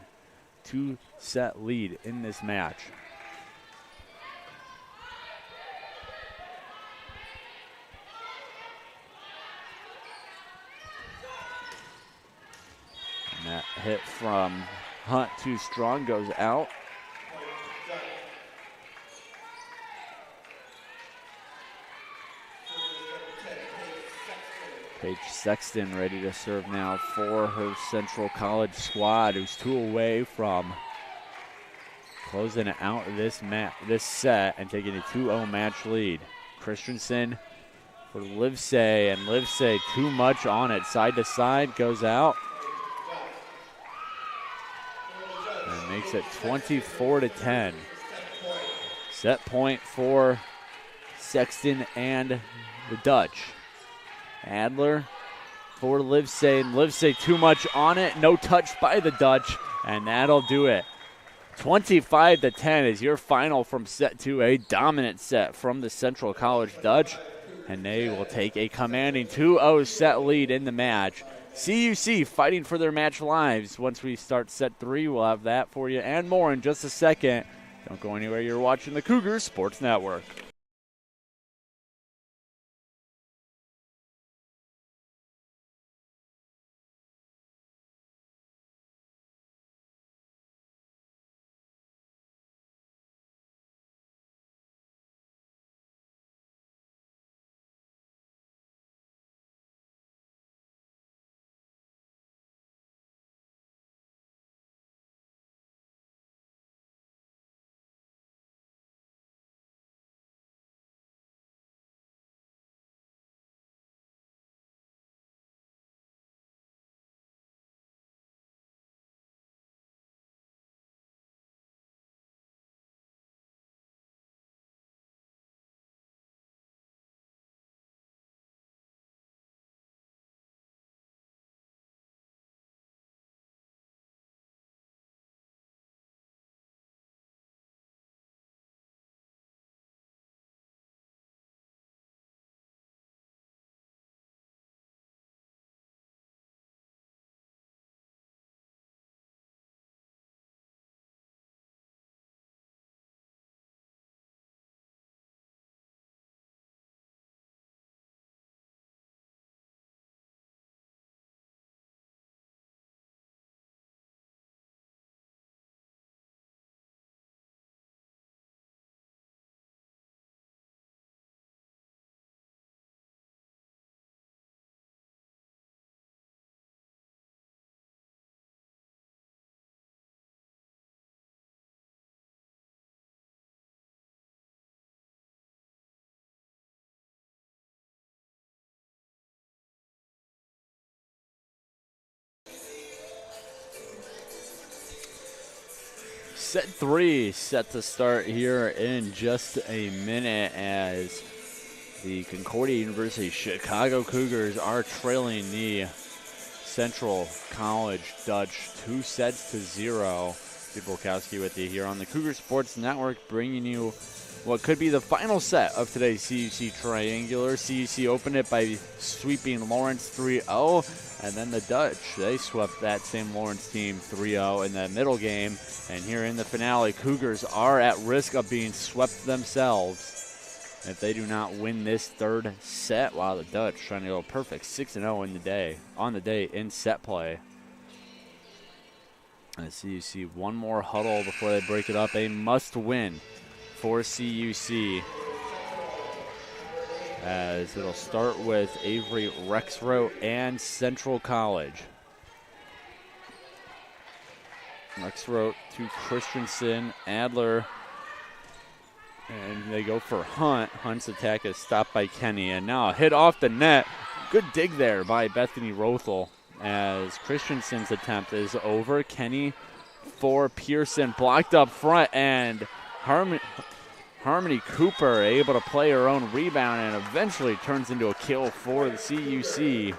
2-set lead in this match. And that hit from Hunt to Strong goes out. Paige Sexton ready to serve now for her Central College squad, who's 2 away from closing it out this set and taking a 2-0 match lead. Christensen for Livesay, and Livesay too much on it. Side to side, goes out. And makes it 24-10. Set point for Sexton and the Dutch. Adler for Livesay, and Livesay too much on it. No touch by the Dutch, and that'll do it. 25-10 is your final from set 2, a dominant set from the Central College Dutch, and they will take a commanding 2-0 set lead in the match. CUC fighting for their match lives. Once we start set 3, we'll have that for you and more in just a second. Don't go anywhere. You're watching the Cougars Sports Network. Set 3 set to start here in just a minute as the Concordia University Chicago Cougars are trailing the Central College Dutch 2-0. Steve Volkowski with you here on the Cougar Sports Network, bringing you what could be the final set of today's CUC Triangular. CUC opened it by sweeping Lawrence 3-0, and then the Dutch, they swept that same Lawrence team 3-0 in that middle game. And here in the finale, Cougars are at risk of being swept themselves if they do not win this third set, while the Dutch trying to go perfect 6-0 on the day in set play. And CUC one more huddle before they break it up. A must win for CUC, as it'll start with Avery Rexroth and Central College. Rexroth to Christensen, Adler, and they go for Hunt. Hunt's attack is stopped by Kenny, and now a hit off the net. Good dig there by Bethany Rothel, as Christensen's attempt is over. Kenny for Pearson, blocked up front, and Harmony Cooper able to play her own rebound and eventually turns into a kill for the CUC.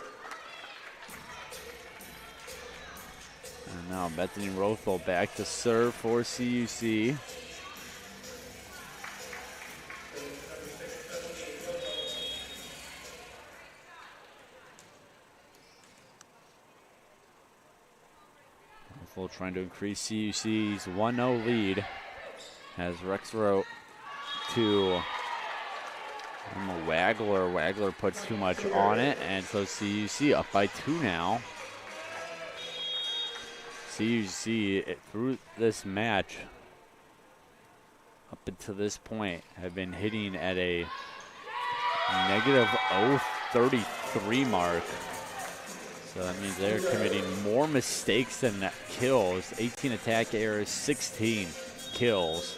And now Bethany Rothel back to serve for CUC. Rothel trying to increase CUC's 1-0 lead, as Rexroth to Wagler. Wagler puts too much on it, and so CUC up by 2 now. CUC through this match up until this point have been hitting at a negative .033 mark. So that means they're committing more mistakes than kills. 18 attack errors, 16 kills.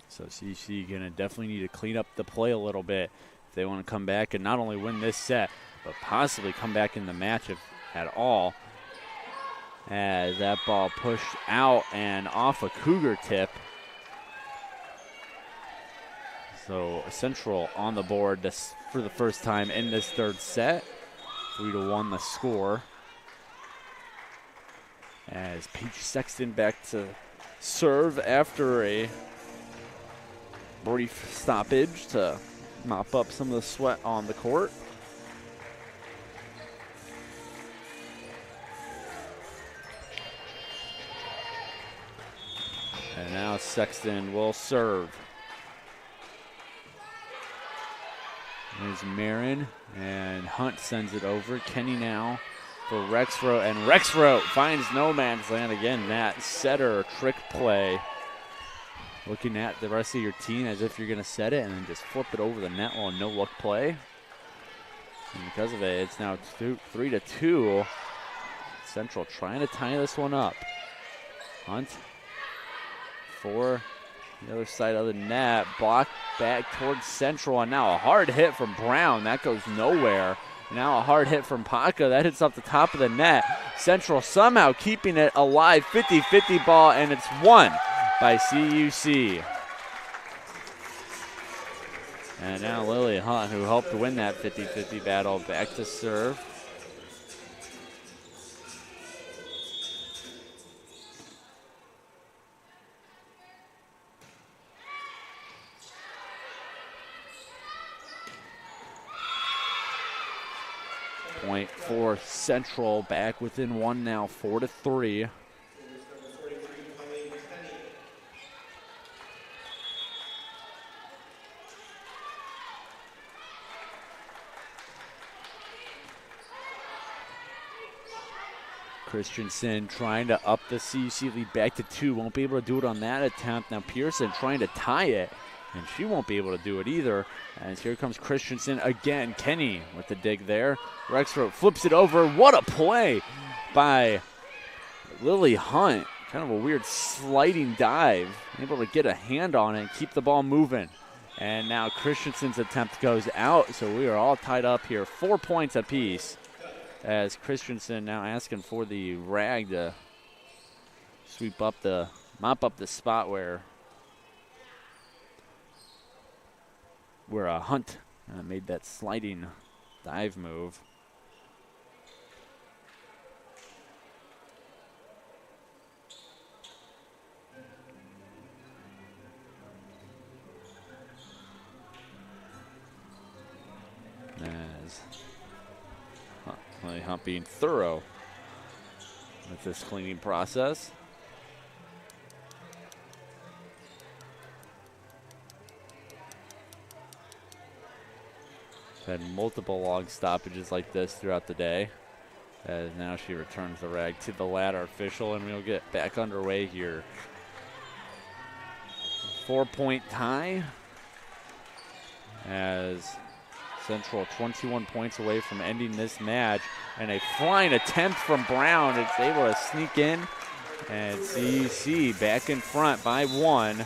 So CUC gonna definitely need to clean up the play a little bit if they want to come back and not only win this set, but possibly come back in the match if at all. As that ball pushed out and off a Cougar tip. So Central on the board for the first time in this third set. 3-1 the score. As Paige Sexton back to serve after a brief stoppage to mop up some of the sweat on the court. And now Sexton will serve. There's Marin, and Hunt sends it over. Kenny now for Rexroth, and Rexroth finds no man's land again. That setter trick play. Looking at the rest of your team as if you're going to set it and then just flip it over the net on a no-look play. And because of it, it's now 3-2. Central trying to tie this one up. Hunt for the other side of the net. Blocked back towards Central, and now a hard hit from Brown. That goes nowhere. Now a hard hit from Paca. That hits off the top of the net. Central somehow keeping it alive. 50-50 ball, and it's won by CUC. And now Lily Hunt, who helped win that 50-50 battle, back to serve. Point for Central, back within 1 now, 4-3. Christensen trying to up the CUC lead back to 2. Won't be able to do it on that attempt. Now Pearson trying to tie it, and she won't be able to do it either. And here comes Christensen again. Kenny with the dig there. Rexroth flips it over. What a play by Lily Hunt. Kind of a weird sliding dive. Able to get a hand on it and keep the ball moving. And now Christensen's attempt goes out, so we are all tied up here. 4 points apiece. As Christensen now asking for the rag to mop up the spot where Hunt made that sliding dive move. as Lily Hunt being thorough with this cleaning process. Had multiple long stoppages like this throughout the day, as now she returns the rag to the ladder official, and we'll get back underway here. 4-point tie, as Central 21 points away from ending this match, and a flying attempt from Brown. It's able to sneak in, and CUC back in front by 1.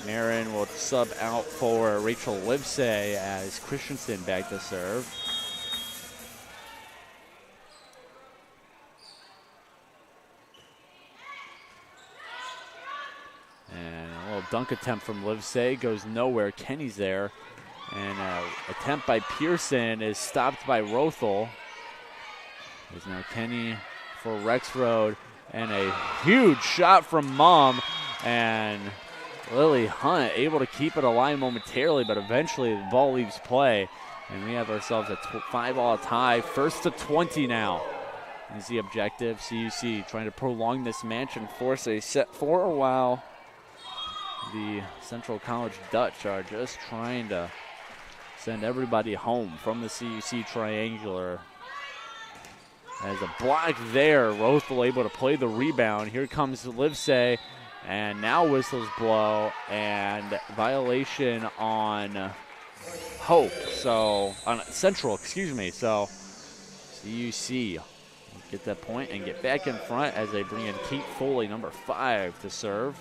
Marin will sub out for Rachel Livesay as Christensen back to serve. And a little dunk attempt from Livesay goes nowhere. Kenny's there. And an attempt by Pearson is stopped by Rothel. There's now Kenny for Rexroad. And a huge shot from Mum. And Lily Hunt able to keep it alive momentarily, but eventually the ball leaves play. And we have ourselves a 5-all tie. First to 20 now is the objective. CUC trying to prolong this match and force a set 4, while the Central College Dutch are just trying to send everybody home from the CUC triangular. As a block there, Rothel able to play the rebound. Here comes Livesay, and now whistles blow, and violation on Hope. So, on Central, excuse me. So, CUC get that point and get back in front as they bring in Kate Foley, number 5, to serve.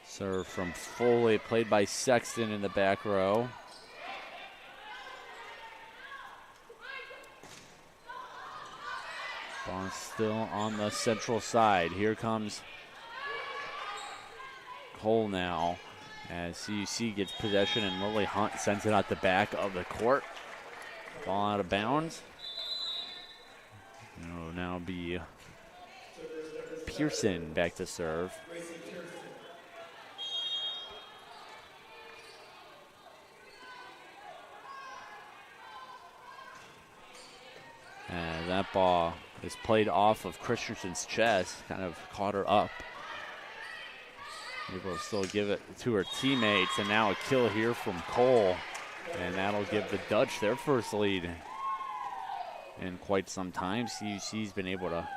Serve from Foley, played by Sexton in the back row. Ball still on the Central side. Here comes Cole now as CUC gets possession, and Lily Hunt sends it out the back of the court. Ball out of bounds. It'll now be Pearson back to serve. And that ball is played off of Christensen's chest, kind of caught her up. Able to still give it to her teammates, and now a kill here from Cole. And that'll give the Dutch their first lead in quite some time. CUC's been able to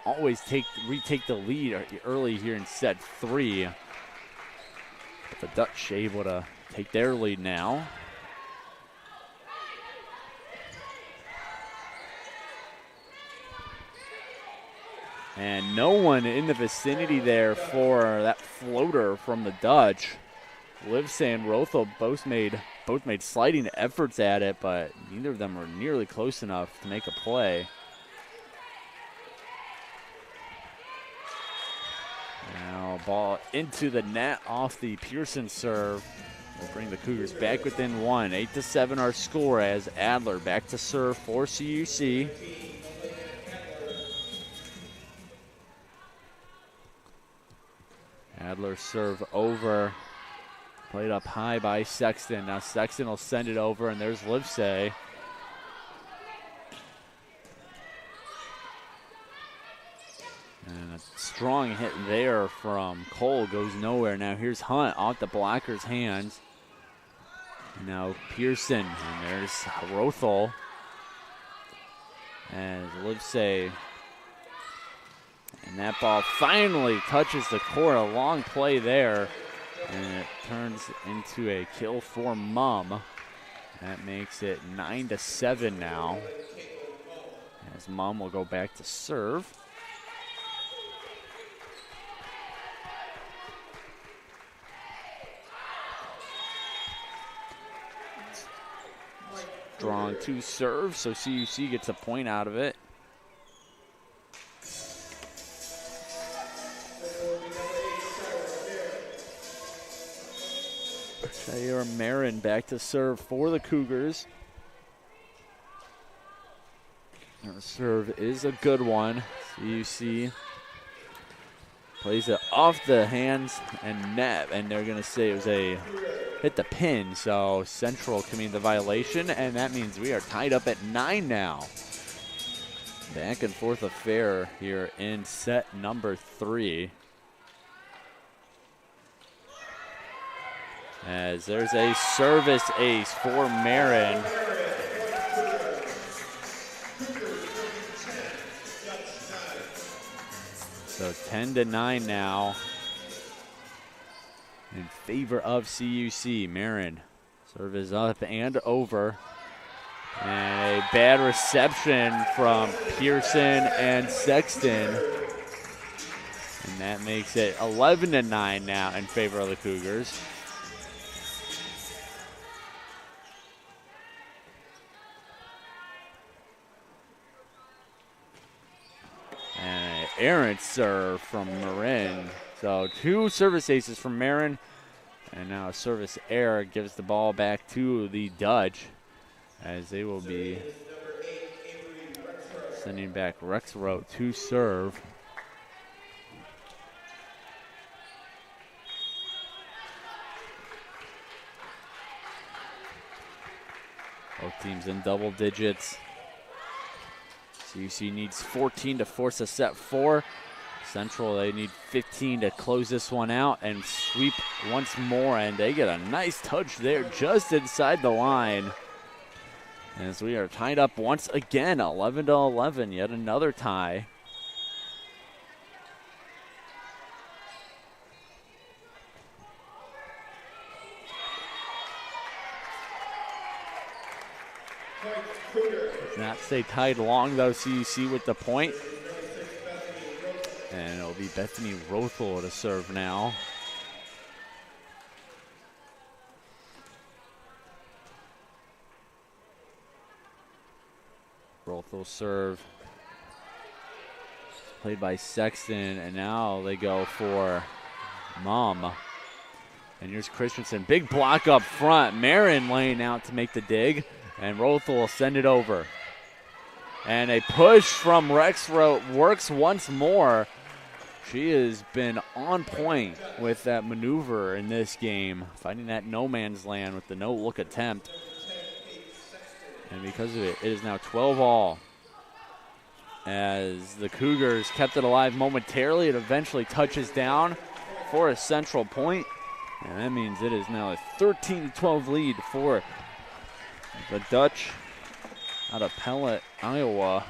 always retake the lead early here in set 3. But the Dutch able to take their lead now. And no one in the vicinity there for that floater from the Dutch. Livesay and Rothel both made sliding efforts at it, but neither of them were nearly close enough to make a play. Now ball into the net off the Pearson serve. We'll bring the Cougars back within 1. 8-7 our score as Adler back to serve for CUC. Adler serve over, played up high by Sexton. Now Sexton will send it over, and there's Livesay. And a strong hit there from Cole goes nowhere. Now here's Hunt off the blocker's hands. Now Pearson, and there's Rothel. As Livesay, and that ball finally touches the court. A long play there, and it turns into a kill for Mum. That makes it 9-7 now, as Mum will go back to serve. Strong 2 serves, so CUC gets a point out of it. Jair Marin back to serve for the Cougars. The serve is a good one. CUC plays it off the hands and net, and they're going to say it was a hit the pin, so Central committing the violation, and that means we are tied up at 9 now. Back and forth affair here in set number 3. As there's a service ace for Marin. So 10-9 now in favor of CUC. Marin, serve is up and over. And a bad reception from Pearson and Sexton. And that makes it 11-9 now in favor of the Cougars. And an errant serve from Marin. So 2 service aces from Marin. And now a service error gives the ball back to the Dutch, as they will be sending back Rexroth to serve. Both teams in double digits. CUC needs 14 to force a set 4. Central, they need 15 to close this one out and sweep once more, and they get a nice touch there just inside the line. As we are tied up once again, 11-11, yet another tie. Does not stay tied long though, CUC with the point. And it'll be Bethany Rothel to serve now. Rothel serve. Played by Sexton, and now they go for Mom. And here's Christensen. Big block up front. Marin laying out to make the dig, and Rothel will send it over. And a push from Rexroth works once more. She has been on point with that maneuver in this game, finding that no man's land with the no-look attempt. And because of it, it is now 12-all. As the Cougars kept it alive momentarily, it eventually touches down for a Central point. And that means it is now a 13-12 lead for the Dutch out of Pellet, Iowa.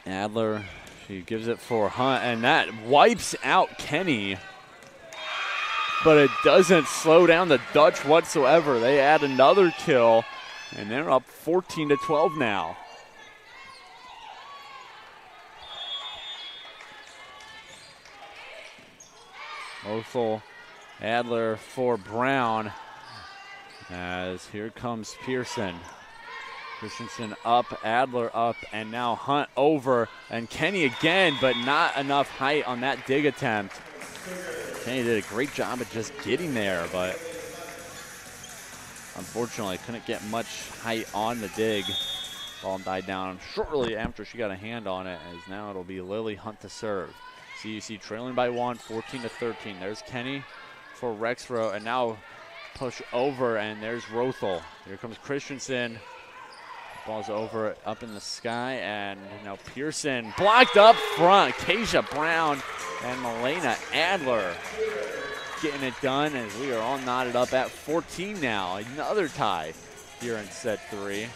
Adler, she gives it for Hunt, and that wipes out Kenny. But it doesn't slow down the Dutch whatsoever. They add another kill, and they're up 14-12 now. Othel, Adler for Brown, as here comes Pearson. Christensen up, Adler up, and now Hunt over, and Kenny again, but not enough height on that dig attempt. Kenny did a great job of just getting there, but unfortunately couldn't get much height on the dig. Ball died down shortly after she got a hand on it, as now it'll be Lily Hunt to serve. CUC trailing by 1, 14-13. There's Kenny for Rexroth, and now push over, and there's Rothel. Here comes Christensen. Ball's over up in the sky, and now Pearson blocked up front. Kasia Brown and Milena Adler getting it done, as we are all knotted up at 14 now. Another tie here in set 3.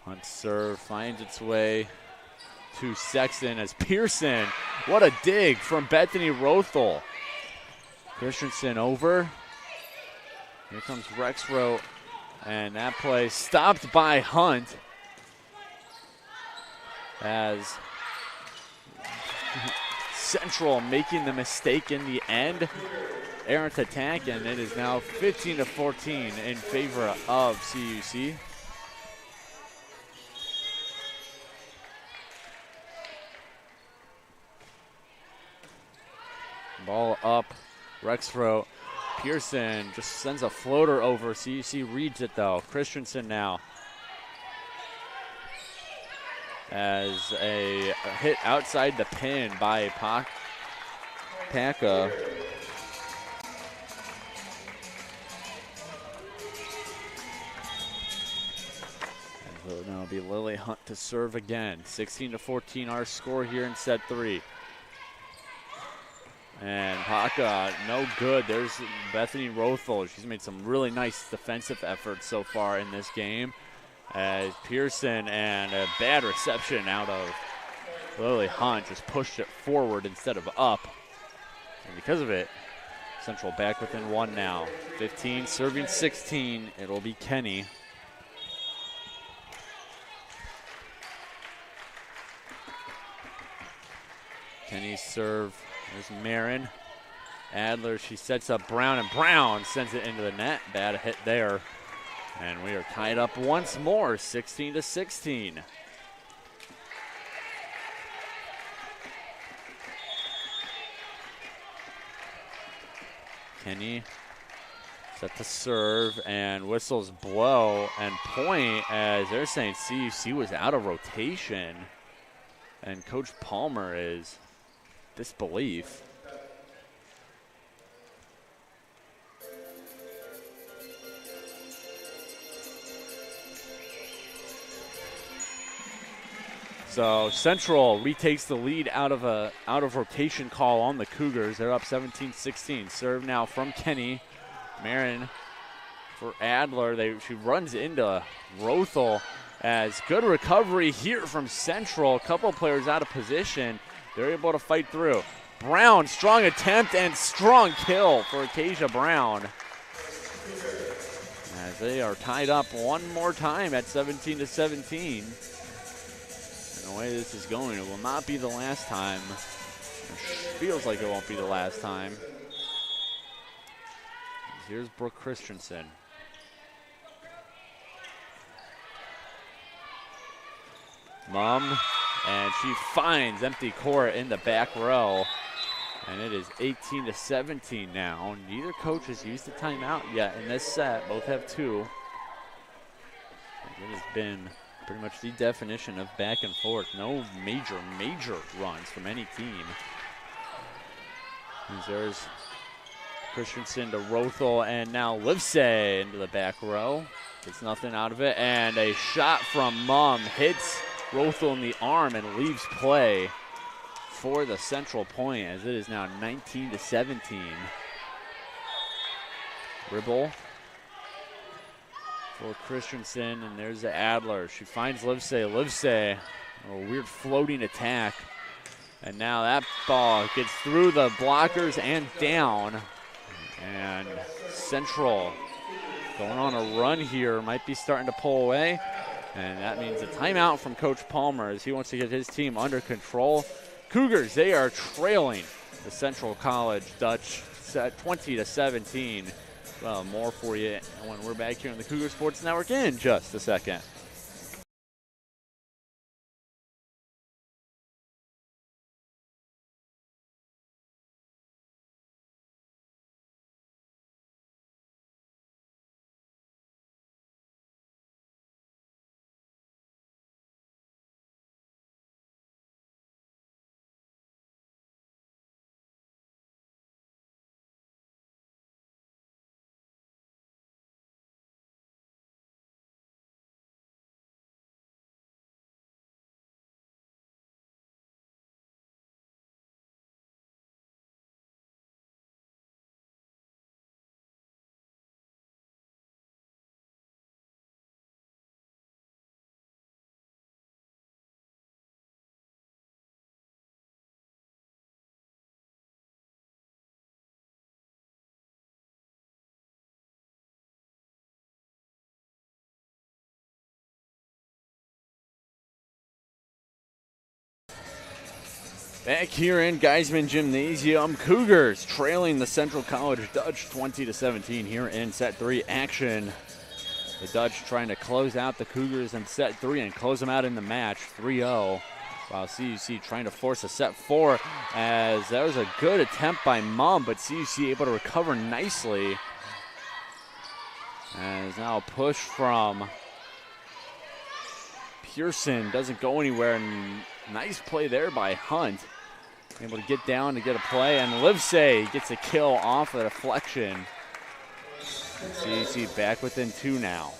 Hunt serve finds its way to Sexton as Pearson. What a dig from Bethany Rothel. Christensen over. Here comes Rexroth, and that play stopped by Hunt as Central making the mistake in the end. Errant attack, and it is now 15-14 in favor of CUC. Ball up. Rexroth. Pearson just sends a floater over. CUC reads it though. Christensen now. As a hit outside the pin by Paka. And now it'll be Lily Hunt to serve again. 16-14 our score here in set 3. And Paka, no good. There's Bethany Rothel. She's made some really nice defensive efforts so far in this game. As Pearson and a bad reception out of Lily Hunt just pushed it forward instead of up. And because of it, Central back within 1 now. 15 serving 16. It'll be Kenny. Kenny's serve. There's Marin. Adler, she sets up Brown, and Brown sends it into the net. Bad hit there. And we are tied up once more, 16-16. Kenny set to serve, and whistles blow and point as they're saying CUC was out of rotation. And Coach Palmer is disbelief. So Central retakes the lead out of rotation call on the Cougars. They're up 17-16. Serve now from Kenny. Marin for Adler. She runs into Rothel as good recovery here from Central. A couple players out of position. They're able to fight through. Brown, strong attempt and strong kill for Acacia Brown. As they are tied up one more time at 17-17. The way this is going, it will not be the last time. It feels like it won't be the last time. Here's Brooke Christensen. Mum, and she finds empty court in the back row. And it is 18-17 now. Neither coach has used a timeout yet in this set. Both have 2. It has been pretty much the definition of back and forth. No major runs from any team. And there's Christensen to Rothel, and now Livesey into the back row. Gets nothing out of it, and a shot from Mum hits Rothel in the arm and leaves play for the Central point, as it is now 19-17. Ribble for Christensen, and there's the Adler. She finds Livesey. Livesey, a weird floating attack. And now that ball gets through the blockers and down. And Central going on a run here, might be starting to pull away. And that means a timeout from Coach Palmer as he wants to get his team under control. Cougars, they are trailing the Central College Dutch set 20-17. Well, more for you when we're back here on the Cougar Sports Network in just a second. Back here in Geisman Gymnasium, Cougars trailing the Central College Dutch 20-17 here in set 3 action. The Dutch trying to close out the Cougars in set 3 and close them out in the match 3-0 While CUC trying to force a set 4, as that was a good attempt by Mum, but CUC able to recover nicely. As now a push from Pearson, doesn't go anywhere, and nice play there by Hunt. Able to get down to get a play, and Livesey gets a kill off the deflection. And CUC back within 2 now.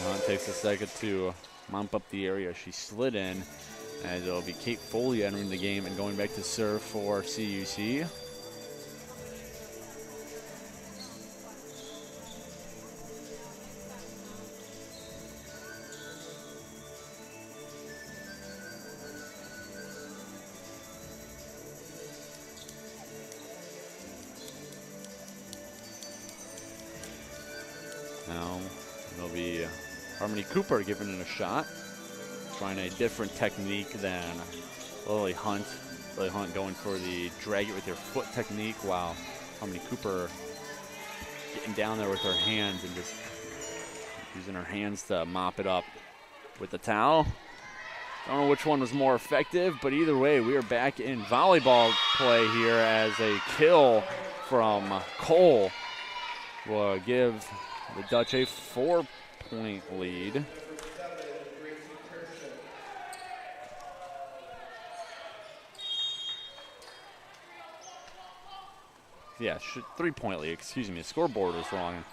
Hunt takes a second to mop up the area she slid in, as it'll be Kate Foley entering the game and going back to serve for CUC. Now it'll be Harmony Cooper giving it a shot, trying a different technique than Lily Hunt. Lily Hunt going for the drag it with your foot technique, while Harmony Cooper getting down there with her hands and just using her hands to mop it up with the towel. Don't know which one was more effective, but either way, we are back in volleyball play here, as a kill from Cole will give the Dutch a 4-point lead. Yeah, 3-point lead, excuse me. The scoreboard was wrong.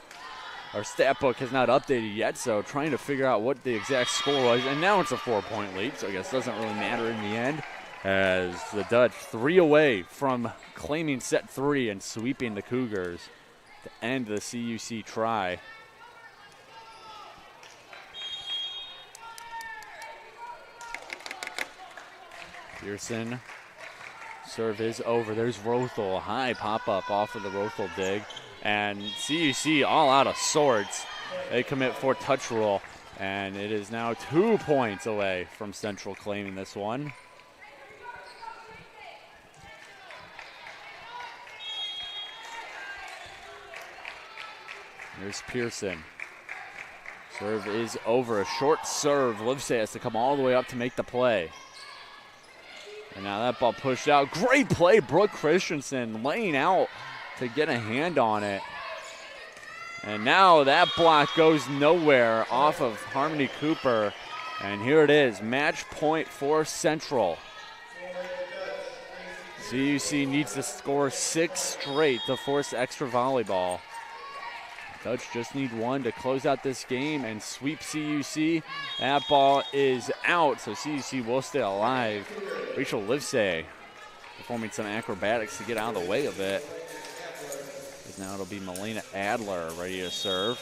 Our stat book has not updated yet, so trying to figure out what the exact score was. And now it's a 4-point lead, so I guess it doesn't really matter in the end, as the Dutch 3 away from claiming set 3 and sweeping the Cougars to end the CUC try. Pearson, serve is over. There's Rothel, high pop-up off of the Rothel dig. And CUC all out of sorts. They commit for touch rule, and it is now 2 points away from Central claiming this one. Here's Pearson. Serve is over. A short serve. Livesey has to come all the way up to make the play. And now that ball pushed out. Great play, Brooke Christensen laying out to get a hand on it. And now that block goes nowhere off of Harmony Cooper. And here it is, match point for Central. CUC needs to score 6 straight to force extra volleyball. Dutch just need 1 to close out this game and sweep CUC. That ball is out, so CUC will stay alive. Rachel Livesey performing some acrobatics to get out of the way of it. Because now it'll be Melina Adler ready to serve.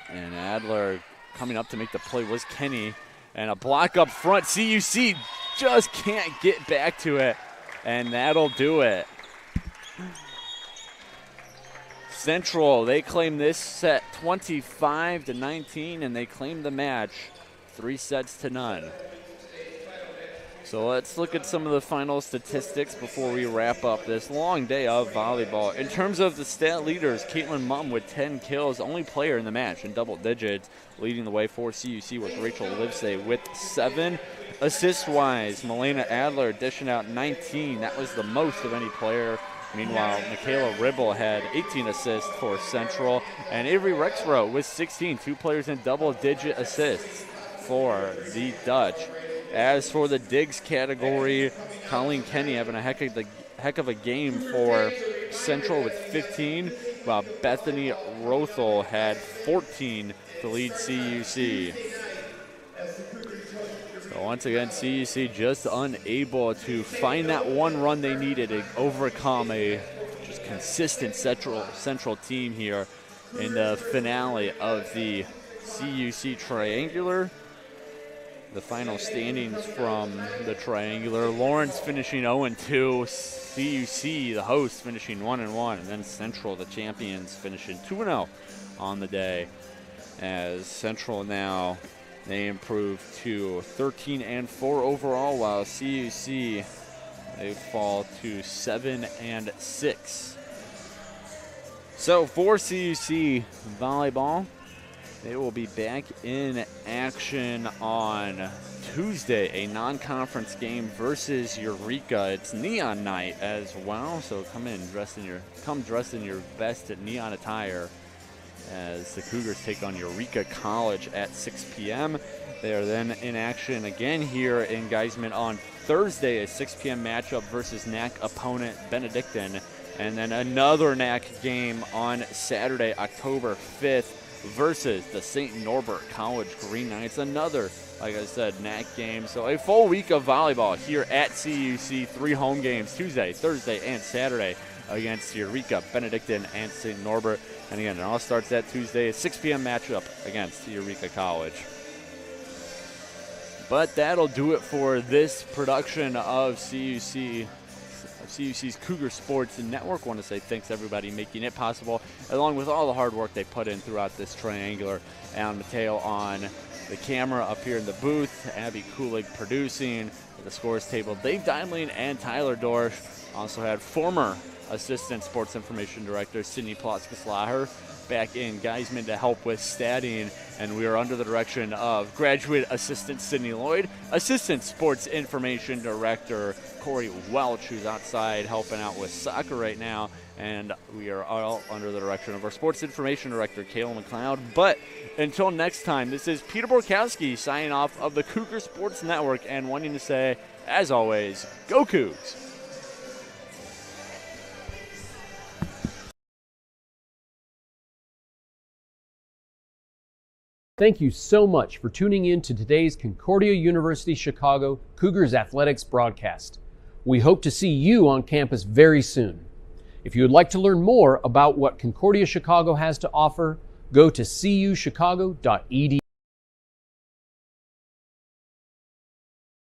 And Adler coming up to make the play was Kenny. And a block up front. CUC just can't get back to it. And that'll do it. Central, they claim this set 25-19, and they claim the match 3-0. So let's look at some of the final statistics before we wrap up this long day of volleyball. In terms of the stat leaders, Caitlin Mum with 10 kills, only player in the match in double digits. Leading the way for CUC was Rachel Livesey with 7. Assist-wise, Melina Adler dishing out 19. That was the most of any player. Meanwhile, Michaela Ribble had 18 assists for Central, and Avery Rexroth with 16, 2 players in double-digit assists for the Dutch. As for the digs category, Colleen Kenny having a heck of a game for Central with 15, while Bethany Rothel had 14 to lead CUC. So once again, CUC just unable to find that one run they needed to overcome a just consistent Central team here in the finale of the CUC Triangular. The final standings from the Triangular: Lawrence finishing 0-2, CUC, the host, finishing 1-1, and then Central, the champions, finishing 2-0 on the day. As Central now, they improve to 13-4 overall, while CUC, they fall to 7-6. So for CUC volleyball, they will be back in action on Tuesday, a non-conference game versus Eureka. It's neon night as well, so come dressed in your best at neon attire as the Cougars take on Eureka College at 6 p.m. They are then in action again here in Geisman on Thursday, a 6 p.m. matchup versus NAC opponent Benedictine, and then another NAC game on Saturday, October 5th versus the St. Norbert College Green Knights. Another, like I said, NAC game. So a full week of volleyball here at CUC. 3 home games Tuesday, Thursday, and Saturday against Eureka, Benedictine, and St. Norbert. And again, it all starts that Tuesday, a 6 p.m. matchup against Eureka College. But that'll do it for this production of CUC's Cougar Sports Network. I want to say thanks to everybody making it possible, along with all the hard work they put in throughout this triangular. Alan Mateo on the camera up here in the booth, Abby Kulig producing at the scores table, Dave Dimling and Tyler Dorsch. Also had former Assistant Sports Information Director Sydney Plotzke-Slaher back in Geisman to help with statting, and we are under the direction of graduate assistant Sydney Lloyd, assistant sports information director Corey Welch, who's outside helping out with soccer right now, and we are all under the direction of our sports information director Kayla McLeod. But until next time, this is Peter Borkowski signing off of the Cougar Sports Network and wanting to say, as always, go Cougs! Thank you so much for tuning in to today's Concordia University Chicago Cougars Athletics broadcast. We hope to see you on campus very soon. If you would like to learn more about what Concordia Chicago has to offer, go to cuchicago.edu.